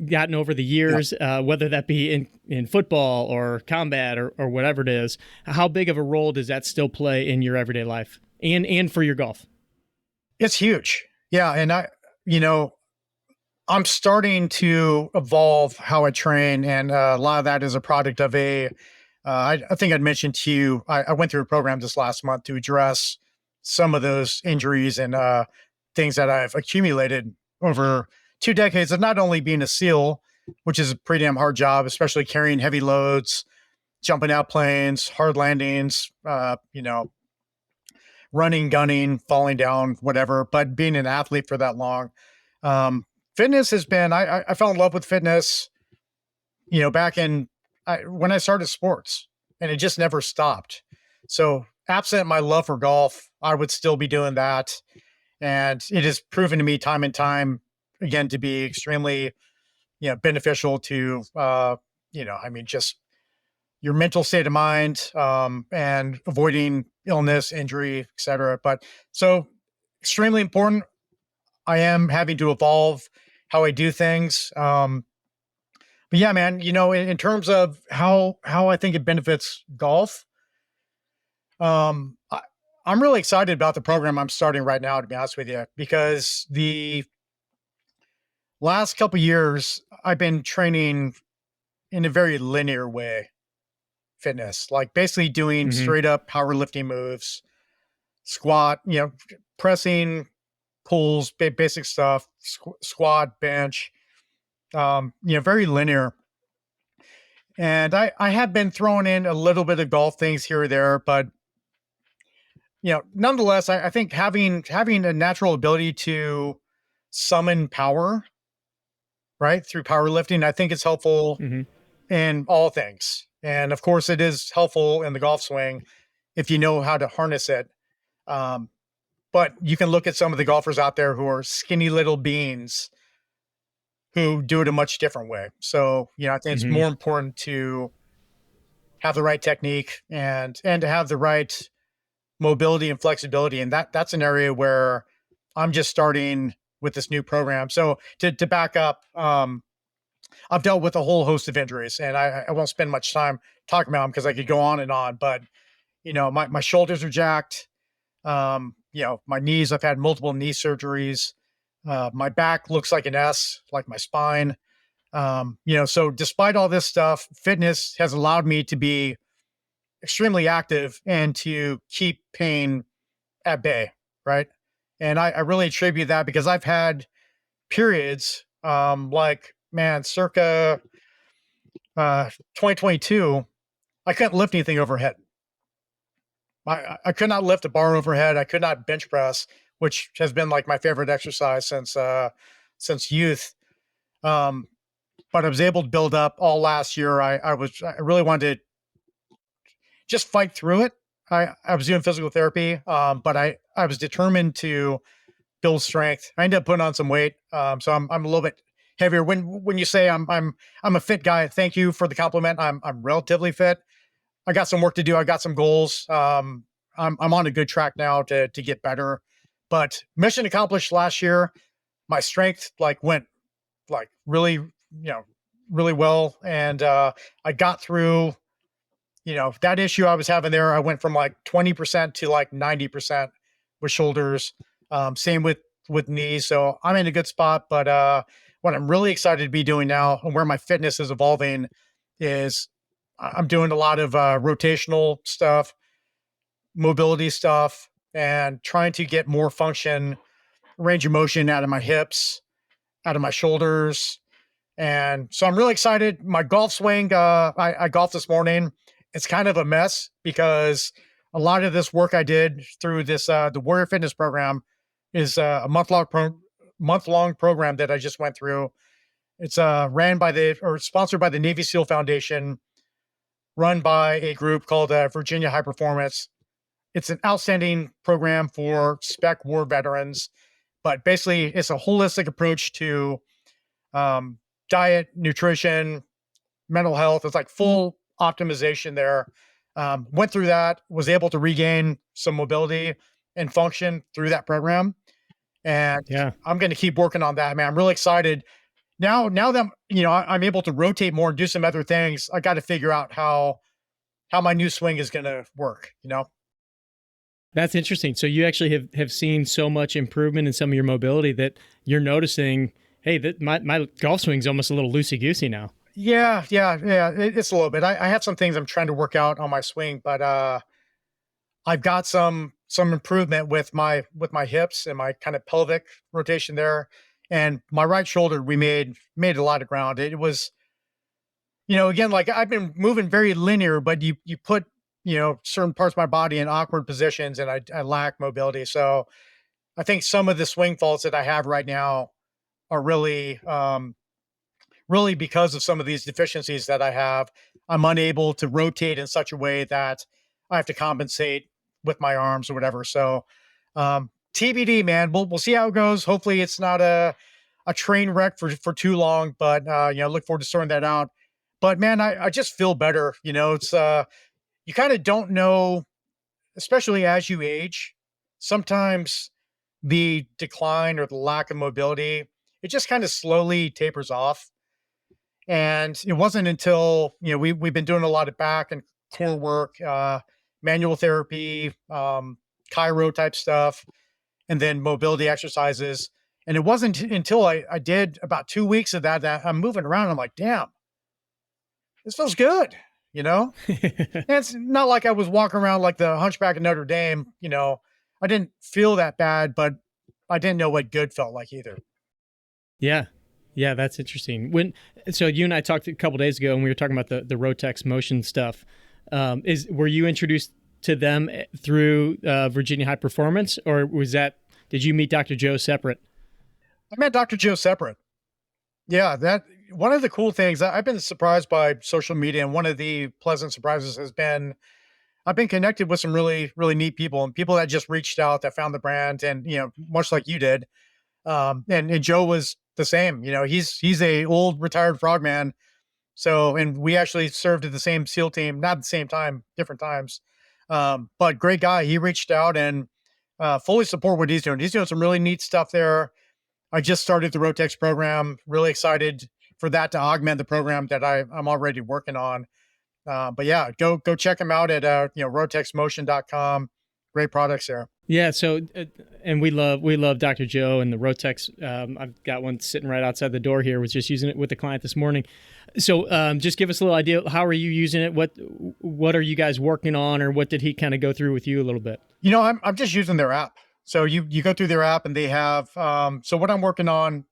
S1: gotten over the years, whether that be in football or combat or whatever it is. How big of a role does that still play in your everyday life and for your golf?
S2: It's huge. Yeah. And I'm starting to evolve how I train. And a lot of that is a product of I think I'd mentioned to you, I went through a program this last month to address some of those injuries and things that I've accumulated over 2 decades of not only being a SEAL, which is a pretty damn hard job, especially carrying heavy loads, jumping out planes, hard landings, running, gunning, falling down, whatever, but being an athlete for that long. Fitness has been, I fell in love with fitness, back when I started sports, and it just never stopped. So absent my love for golf, I would still be doing that. And it has proven to me time and time again to be extremely, beneficial to, just your mental state of mind, and avoiding illness, injury, et cetera. But so extremely important. I am having to evolve how I do things. But But yeah, man, in terms of how I think it benefits golf, I, I'm really excited about the program I'm starting right now, to be honest with you, because the last couple years I've been training in a very linear way, fitness, like basically doing
S1: Hmm.
S2: straight up powerlifting moves, squat, pressing, pulls, basic stuff, squat, bench, very linear. And I have been throwing in a little bit of golf things here or there, but nonetheless, I think having a natural ability to summon power, right, through powerlifting, I think it's helpful
S1: Hmm.
S2: in all things. And of course, it is helpful in the golf swing if you know how to harness it. Um, but you can look at some of the golfers out there who are skinny little beans who do it a much different way. So, I think it's
S1: Hmm.
S2: more important to have the right technique and to have the right mobility and flexibility. And that's an area where I'm just starting with this new program. So to back up, I've dealt with a whole host of injuries, and I won't spend much time talking about them because I could go on and on. But my shoulders are jacked. My knees, I've had multiple knee surgeries. My back looks like an S, like my spine. So despite all this stuff, fitness has allowed me to be extremely active and to keep pain at bay, right? And I really attribute that because I've had periods, like man, circa 2022, I couldn't lift anything overhead. I could not lift a bar overhead. I could not bench press, which has been like my favorite exercise since youth. Um, but I was able to build up all last year. I really wanted to just fight through it. I was doing physical therapy, but I was determined to build strength. I ended up putting on some weight, so I'm a little bit heavier. When you say I'm a fit guy, thank you for the compliment. I'm relatively fit. I got some work to do. I got some goals. I'm on a good track now to get better. But mission accomplished last year. My strength went really really well, and I got through that issue I was having there. I went from like 20% to like 90% with shoulders. Same with knees. So I'm in a good spot. But what I'm really excited to be doing now and where my fitness is evolving is I'm doing a lot of rotational stuff, mobility stuff, and trying to get more function, range of motion out of my hips, out of my shoulders. And so I'm really excited. My golf swing, I golfed this morning. It's kind of a mess because a lot of this work I did through this the Warrior Fitness program is a month long program that I just went through. It's ran by or sponsored by the Navy SEAL Foundation, run by a group called Virginia High Performance. It's an outstanding program for spec war veterans, but basically it's a holistic approach to um, diet, nutrition, mental health. It's like full optimization there. Went through that, was able to regain some mobility and function through that program. And
S1: Yeah.
S2: I'm going to keep working on that, man. I'm really excited. Now that I'm able to rotate more and do some other things, I got to figure out how my new swing is going to work.
S1: That's interesting. So you actually have seen so much improvement in some of your mobility that you're noticing, hey, that my golf swing's almost a little loosey goosey now.
S2: Yeah. It's a little bit. I have some things I'm trying to work out on my swing, but I've got some improvement with my hips and my kind of pelvic rotation there, and my right shoulder. We made a lot of ground. It was, again, like I've been moving very linear, but you put certain parts of my body in awkward positions, and I lack mobility. So I think some of the swing faults that I have right now are really because of some of these deficiencies that I have. I'm unable to rotate in such a way that I have to compensate with my arms or whatever. So TBD, man. We'll see how it goes. Hopefully it's not a train wreck for too long, but look forward to sorting that out. But man, I just feel better. It's you kind of don't know, especially as you age, sometimes the decline or the lack of mobility, it just kind of slowly tapers off. And it wasn't until, we've been doing a lot of back and core work, manual therapy, chiro type stuff, and then mobility exercises. And it wasn't until I did about 2 weeks of that I'm moving around. I'm like, damn, this feels good, you know? And it's not like I was walking around like the Hunchback of Notre Dame, I didn't feel that bad, but I didn't know what good felt like either.
S1: Yeah. Yeah, that's interesting. So you and I talked a couple days ago, and we were talking about the Rotex motion stuff. Were you introduced to them through Virginia High Performance, or did you meet Dr. Joe separate?
S2: I met Dr. Joe separate. Yeah, that one of the cool things I've been surprised by social media, and one of the pleasant surprises has been I've been connected with some really, really neat people, and people that just reached out that found the brand, and much like you did. And Joe was the same. He's a old retired frogman. So, and we actually served at the same SEAL team, not at the same time, different times. But great guy. He reached out and fully support what he's doing. He's doing some really neat stuff there. I just started the Rotex program. Really excited for that to augment the program that I'm already working on. But yeah, go check him out at rotexmotion.com. Great products there.
S1: Yeah. So, and we love Dr. Joe and the Rotex. I've got one sitting right outside the door here. Was just using it with a client this morning. So, just give us a little idea. How are you using it? What are you guys working on, or what did he kind of go through with you a little bit?
S2: I'm just using their app. So you go through their app, and they have. So what I'm working on,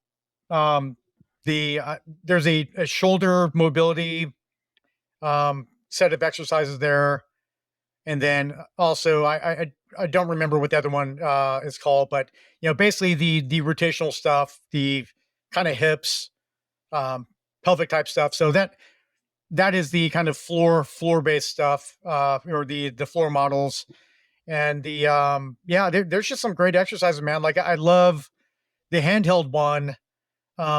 S2: there's a shoulder mobility set of exercises there. And then also I don't remember what the other one is called, but basically the rotational stuff, the kind of hips, pelvic type stuff. So that is the kind of floor based stuff, or the floor models. And there's just some great exercises, man. Like I love the handheld one.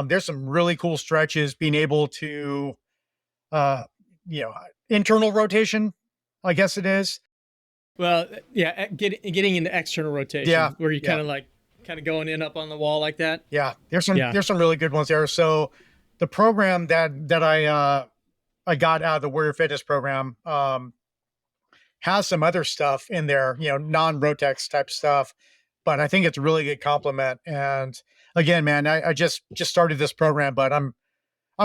S2: There's some really cool stretches, being able to internal rotation, I guess it is.
S1: Well, yeah, getting into external rotation, where you kind of going in up on the wall like that.
S2: Yeah, there's some really good ones there. So the program that I got out of the Warrior Fitness program has some other stuff in there, non-Rotex type stuff, but I think it's a really good complement. And again, man, I just started this program, but I'm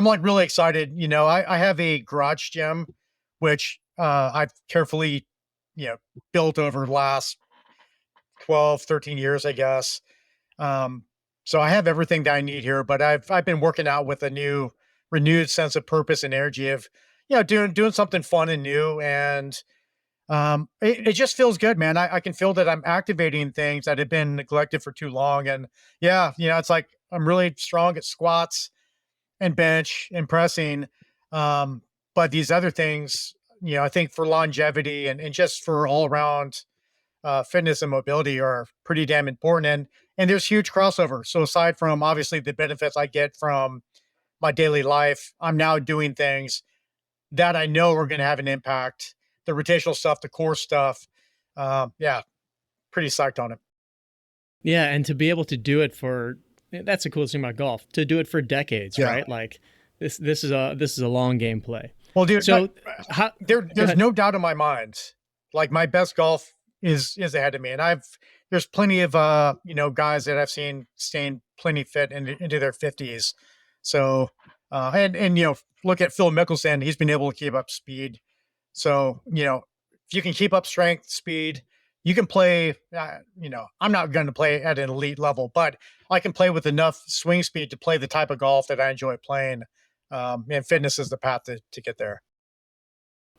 S2: like really excited. I have a garage gym, which I've carefully, built over the last 12, 13 years, I guess. So I have everything that I need here, but I've been working out with a new renewed sense of purpose and energy of, doing something fun and new. And it just feels good, man. I can feel that I'm activating things that have been neglected for too long. And it's like I'm really strong at squats and bench and pressing. But these other things, I think for longevity and just for all around fitness and mobility are pretty damn important. And there's huge crossover. So aside from obviously the benefits I get from my daily life, I'm now doing things that I know are going to have an impact. The rotational stuff, the core stuff. Pretty psyched on it.
S1: Yeah. And to be able to do it that's the coolest thing about golf, to do it for decades, right? Like this is a long game play.
S2: Well, dude,
S1: so
S2: there's no doubt in my mind, like my best golf is ahead of me. And there's plenty of, guys that I've seen staying plenty fit into their 50s. So, look at Phil Mickelson, he's been able to keep up speed. So, if you can keep up strength, speed, you can play, I'm not going to play at an elite level, but I can play with enough swing speed to play the type of golf that I enjoy playing. And fitness is the path to get there.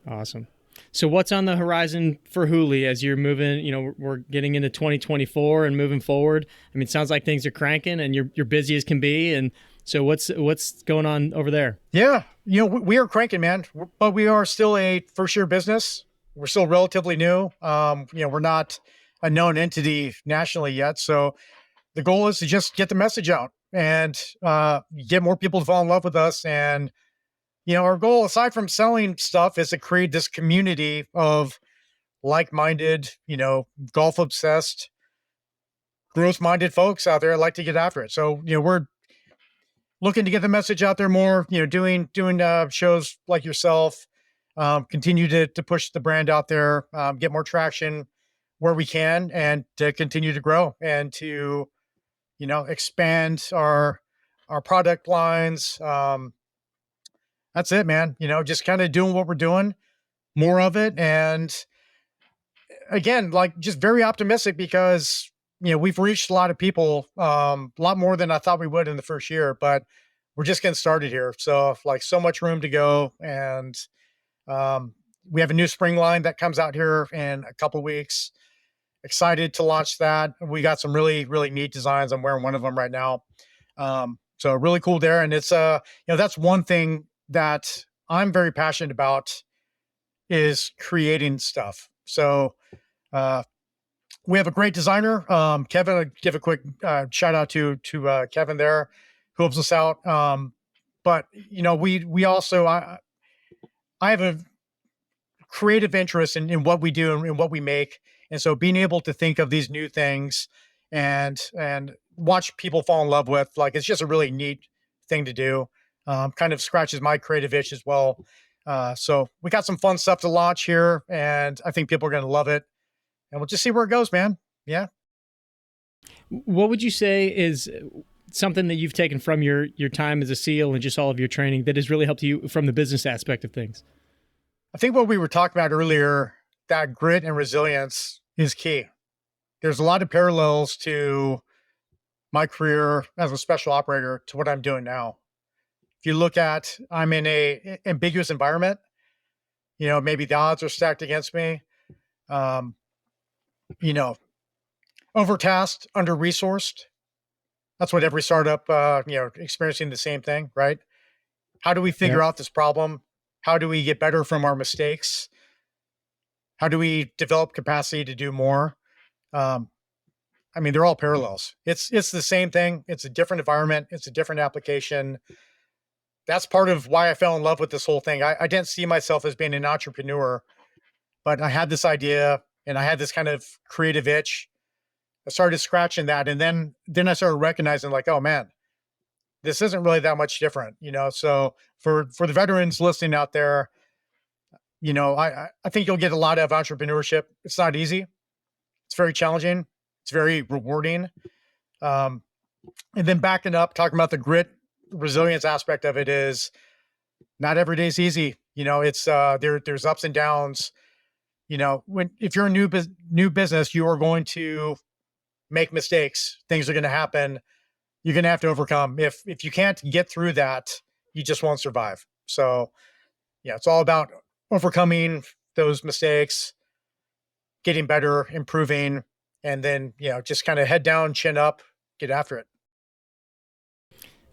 S1: Awesome. So what's on the horizon for Hulie as you're moving, we're getting into 2024 and moving forward? I mean, it sounds like things are cranking and you're busy as can be. And so what's going on over there?
S2: Yeah. We are cranking, man, but we are still a first year business. We're still relatively new. We're not a known entity nationally yet. So the goal is to just get the message out and get more people to fall in love with us. And, our goal, aside from selling stuff, is to create this community of like-minded, golf-obsessed, growth-minded folks out there that like to get after it. So, looking to get the message out there more, doing shows like yourself, continue to push the brand out there, get more traction where we can, and to continue to grow and to, expand our product lines. That's it, man. Just kind of doing what we're doing, more of it. And again, like, just very optimistic because, we've reached a lot of people, a lot more than I thought we would in the first year, but we're just getting started here. So, like, so much room to go. And we have a new spring line that comes out here in a couple weeks. Excited to launch that. We got some really, really neat designs. I'm wearing one of them right now. So really cool there. And it's, that's one thing that I'm very passionate about, is creating stuff. So, we have a great designer, Kevin. I'll give a quick shout out to Kevin there, who helps us out. But we also, I have a creative interest in what we do and what we make, and so being able to think of these new things and watch people fall in love with, like, it's just a really neat thing to do. Kind of scratches my creative itch as well. So we got some fun stuff to launch here, and I think people are going to love it. And we'll just see where it goes, man. Yeah.
S1: What would you say is something that you've taken from your time as a SEAL and just all of your training that has really helped you from the business aspect of things?
S2: I think what we were talking about earlier, that grit and resilience is key. There's a lot of parallels to my career as a special operator to what I'm doing now. If you look at, I'm in a ambiguous environment, maybe the odds are stacked against me. Overtasked, under-resourced. That's what every startup, experiencing the same thing, right? How do we figure out this problem? How do we get better from our mistakes? How do we develop capacity to do more? They're all parallels. It's the same thing. It's a different environment. It's a different application. That's part of why I fell in love with this whole thing. I didn't see myself as being an entrepreneur, but I had this idea and I had this kind of creative itch. I started scratching that. And then I started recognizing, like, oh man, this isn't really that much different, So for the veterans listening out there, I think you'll get a lot of entrepreneurship. It's not easy. It's very challenging. It's very rewarding. And then backing up, talking about the grit, resilience aspect of it, is not every day is easy. It's there's ups and downs. If you're a new business, you are going to make mistakes. Things are going to happen. You're going to have to overcome. If you can't get through that, you just won't survive. So it's all about overcoming those mistakes, getting better, improving, and then, just kind of head down, chin up, get after it.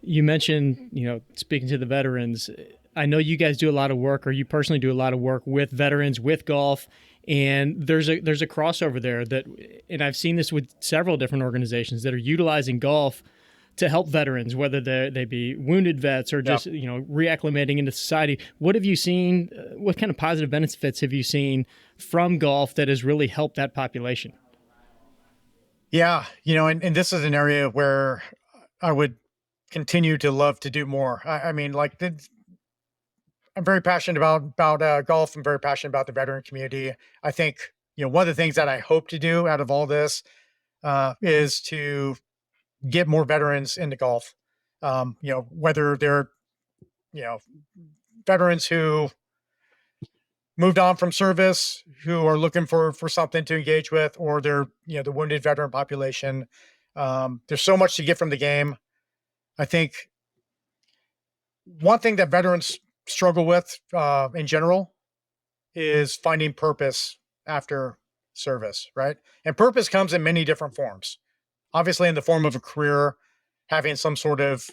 S1: You mentioned, speaking to the veterans, I know you guys do a lot of work, or you personally do a lot of work with veterans, with golf, and there's a crossover there and I've seen this with several different organizations that are utilizing golf to help veterans, whether they be wounded vets or just, reacclimating into society. What have you seen? What kind of positive benefits have you seen from golf that has really helped that population?
S2: Yeah. And this is an area where I would continue to love to do more. I'm very passionate about golf. I'm very passionate about the veteran community. I think, one of the things that I hope to do out of all this is to get more veterans into golf. Whether they're, veterans who moved on from service, who are looking for something to engage with, or they're, the wounded veteran population. There's so much to get from the game. I think one thing that veterans struggle with in general is finding purpose after service, right? And purpose comes in many different forms. Obviously, in the form of a career, having some sort of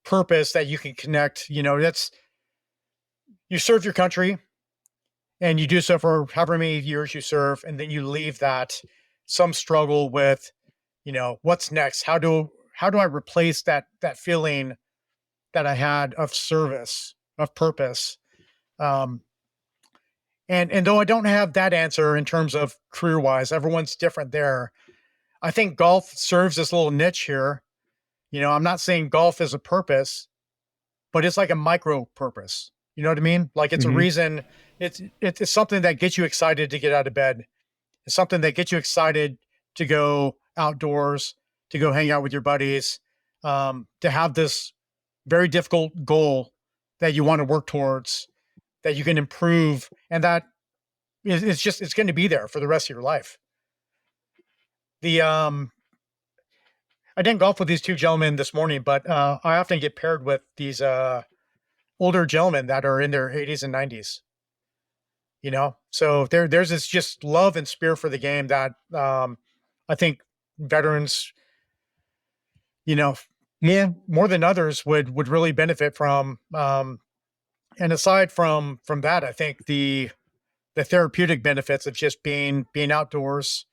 S2: purpose that you can connect, that's, you serve your country and you do so for however many years you serve, and then you leave that, some struggle with, what's next? How do I replace that feeling that I had of service, of purpose? And though I don't have that answer in terms of career-wise, everyone's different there. I think golf serves this little niche here I'm not saying golf is a purpose, but it's like a micro purpose. You know what I mean? Like it's a reason. It's something that gets you excited to get out of bed. It's something that gets you excited to go outdoors, to go hang out with your buddies, to have this very difficult goal that you want to work towards, that you can improve, and that it's going to be there for the rest of your life. I didn't golf with these two gentlemen this morning, but I often get paired with these older gentlemen that are in their 80s and 90s. So there's this just love and spirit for the game that I think veterans, more than others would really benefit from. And aside from that, I think the therapeutic benefits of just being outdoors.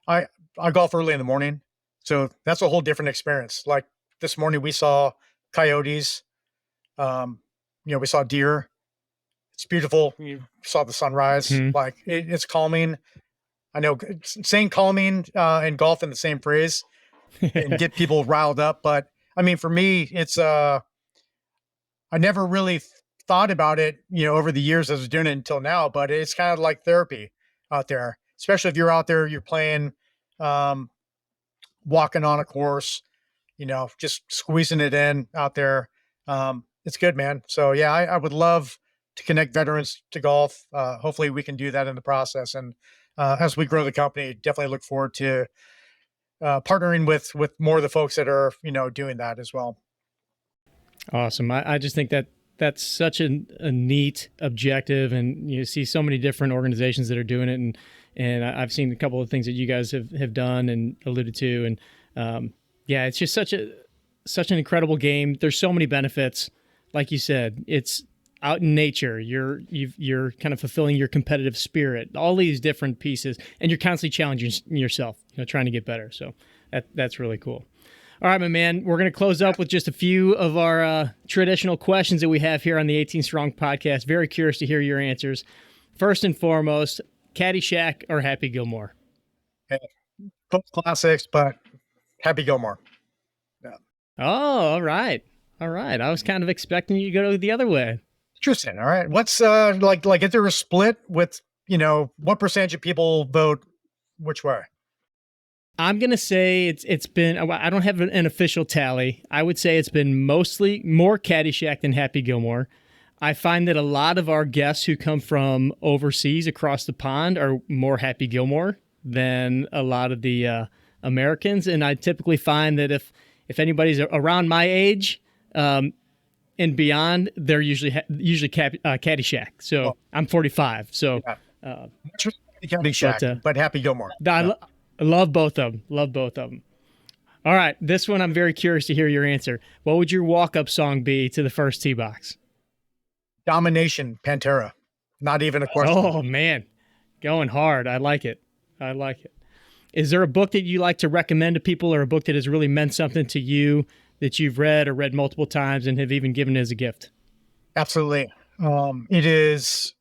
S2: I golf early in the morning, so that's a whole different experience. Like this morning, we saw coyotes. We saw deer. It's beautiful. You saw the sunrise. Like it's calming. I know saying calming and golf in the same phrase and get people riled up, but I mean, for me, it's I never really thought about it, over the years as I was doing it until now, but it's kind of like therapy out there, especially if you're out there, you're playing, walking on a course, just squeezing it in out there. It's good, man. So yeah, I would love to connect veterans to golf. Hopefully we can do that in the process. And as we grow the company, definitely look forward to partnering with more of the folks that are, doing that as well.
S1: Awesome. I just think that that's such a neat objective, and you see so many different organizations that are doing it, and I've seen a couple of things that you guys have done and alluded to, and it's just such an incredible game. There's so many benefits, like you said. It's out in nature. You're kind of fulfilling your competitive spirit. All these different pieces, and you're constantly challenging yourself, trying to get better. So that's really cool. All right, my man, we're going to close up with just a few of our traditional questions that we have here on the 18 Strong podcast. Very curious to hear your answers. First and foremost, Caddyshack or Happy Gilmore?
S2: Both classics, but Happy Gilmore. Yeah.
S1: Oh, all right. All right. I was kind of expecting you to go the other way.
S2: Interesting. All right. What's like is there a split with, what percentage of people vote which way?
S1: I'm going to say it's been, I don't have an official tally. I would say it's been mostly more Caddyshack than Happy Gilmore. I find that a lot of our guests who come from overseas across the pond are more Happy Gilmore than a lot of the Americans. And I typically find that if anybody's around my age and beyond, they're usually Caddyshack. So I'm 45. So
S2: Caddyshack, but Happy Gilmore.
S1: I love both of them. All right. This one, I'm very curious to hear your answer. What would your walk-up song be to the first tee box?
S2: Domination, Pantera. Not even a question.
S1: Oh, man. Going hard. I like it. Is there a book that you like to recommend to people, or a book that has really meant something to you that you've read or read multiple times and have even given as a gift?
S2: Absolutely. It's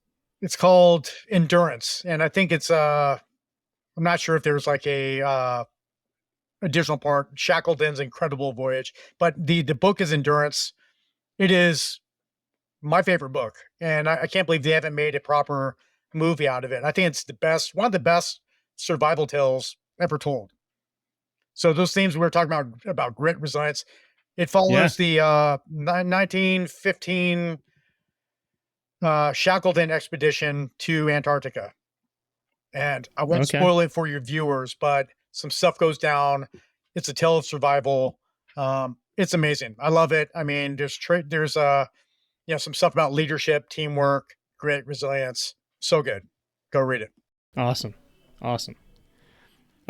S2: called Endurance. And I think it's, I'm not sure if there's like a additional part, Shackleton's Incredible Voyage, but the book is Endurance. It is my favorite book, and I can't believe they haven't made a proper movie out of it. I think it's one of the best survival tales ever told. So those themes we were talking about grit, resilience, it follows the 1915 Shackleton expedition to Antarctica. And I won't spoil it for your viewers, but some stuff goes down. It's a tale of survival. It's amazing. I love it. I mean, there's some stuff about leadership, teamwork, grit, resilience. So good. Go read it.
S1: Awesome. All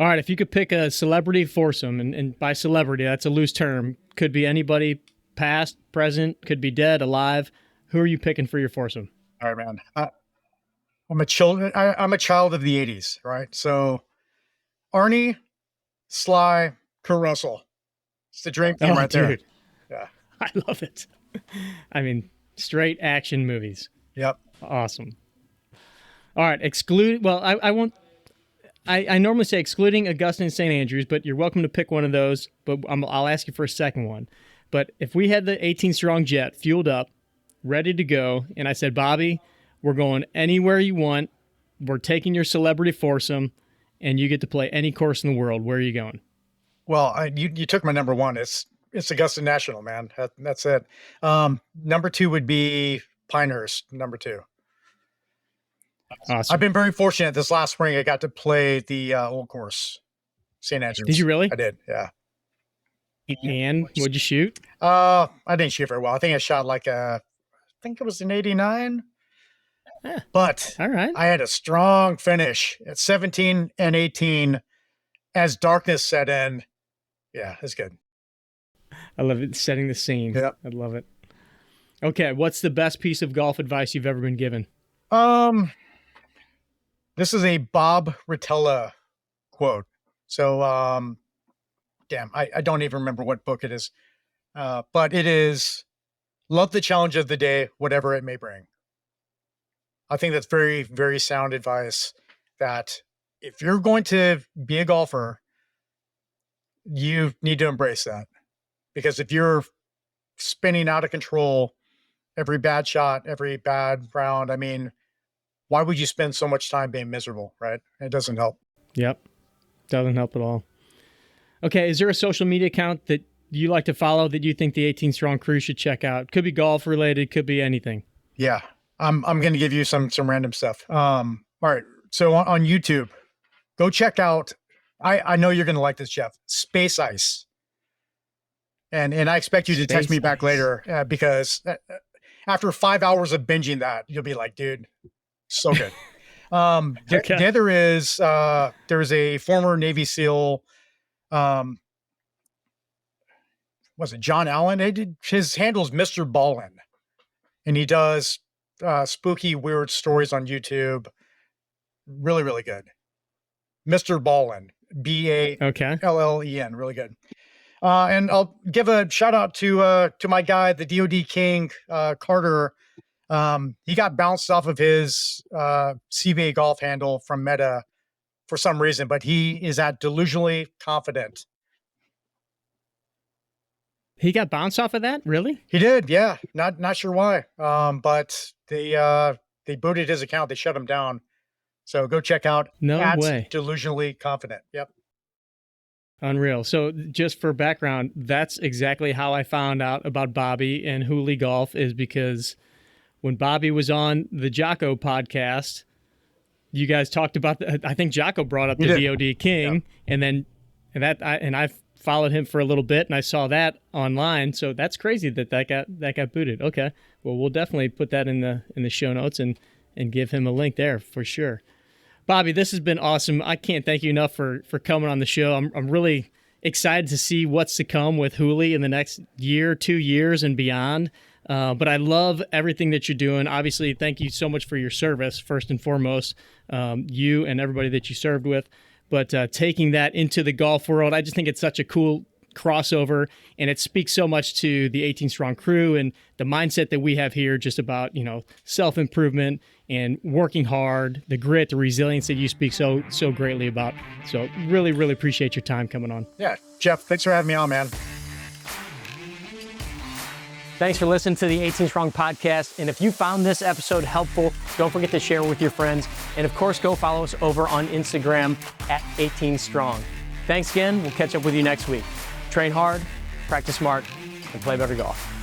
S1: right. If you could pick a celebrity foursome, and by celebrity, that's a loose term, could be anybody, past, present, could be dead, alive. Who are you picking for your foursome?
S2: All right, man. I'm a child of the 80s, right? So Arnie, Sly, Kurt Russell. It's the dream team right there. Yeah.
S1: I love it. I mean, straight action movies.
S2: Yep.
S1: Awesome. All right. I won't. I normally say excluding Augusta and St. Andrews, but you're welcome to pick one of those. But I'll ask you for a second one. But if we had the 18 strong jet fueled up, ready to go, and I said, Bobby, we're going anywhere you want. We're taking your celebrity foursome, and you get to play any course in the world. Where are you going?
S2: Well, you took my number one. It's Augusta National, man. That's it. Number two would be Pinehurst, number two.
S1: Awesome.
S2: I've been very fortunate this last spring. I got to play the old course, St. Andrews.
S1: Did you really?
S2: I did, yeah.
S1: And what'd you shoot?
S2: I didn't shoot very well. I think I shot I think it was an 89. But
S1: all right.
S2: I had a strong finish at 17 and 18 as darkness set in. Yeah, it's good.
S1: I love it. Setting the scene.
S2: Yep.
S1: I love it. Okay. What's the best piece of golf advice you've ever been given?
S2: This is a Bob Rotella quote. So, damn, I don't even remember what book it is. But it is, love the challenge of the day, whatever it may bring. I think that's very, very sound advice, that if you're going to be a golfer, you need to embrace that. Because if you're spinning out of control every bad shot, every bad round, I mean, why would you spend so much time being miserable, right? It doesn't help.
S1: Yep. Doesn't help at all. Okay. Is there a social media account that you like to follow that you think the 18 Strong crew should check out? Could be golf related, could be anything.
S2: Yeah. I'm going to give you some random stuff. All right. So on YouTube, go check out, I know you're going to like this, Jeff, Space Ice. And I expect you to text me back later because after 5 hours of binging that, you'll be like, dude, so good.
S1: Okay.
S2: The other is, there's a former Navy SEAL, was it John Allen? His handle's Mr. Ballin, and he does spooky, weird stories on YouTube. Really, really good. Mr. Ballin, Ballen, really good. And I'll give a shout out to my guy, the DoD King, Carter. He got bounced off of his CBA golf handle from Meta for some reason, but he is at delusionally confident.
S1: He got bounced off of that? Really?
S2: He did, yeah. Not sure why. But they booted his account. They shut him down. So go check out.
S1: No way.
S2: Delusionally confident. Yep.
S1: Unreal. So just for background, that's exactly how I found out about Bobby and Hooli Golf, is because when Bobby was on the Jocko podcast, you guys talked about I think Jocko brought up the DoD King,
S2: yep.
S1: and I followed him for a little bit, and I saw that online. So that's crazy that got booted. Okay, well, we'll definitely put that in the show notes and give him a link there for sure. Bobby, this has been awesome. I can't thank you enough for coming on the show. I'm really excited to see what's to come with Hulie in the next year, 2 years, and beyond. But I love everything that you're doing. Obviously, thank you so much for your service, first and foremost, you and everybody that you served with. But taking that into the golf world, I just think it's such a cool crossover, and it speaks so much to the 18 Strong crew and the mindset that we have here, just about, self-improvement and working hard, the grit, the resilience that you speak so greatly about. So really, really appreciate your time coming on.
S2: Yeah, Jeff, thanks for having me on, man.
S3: Thanks for listening to the 18 Strong podcast. And if you found this episode helpful, don't forget to share with your friends. And of course, go follow us over on Instagram at 18 Strong. Thanks again. We'll catch up with you next week. Train hard, practice smart, and play better golf.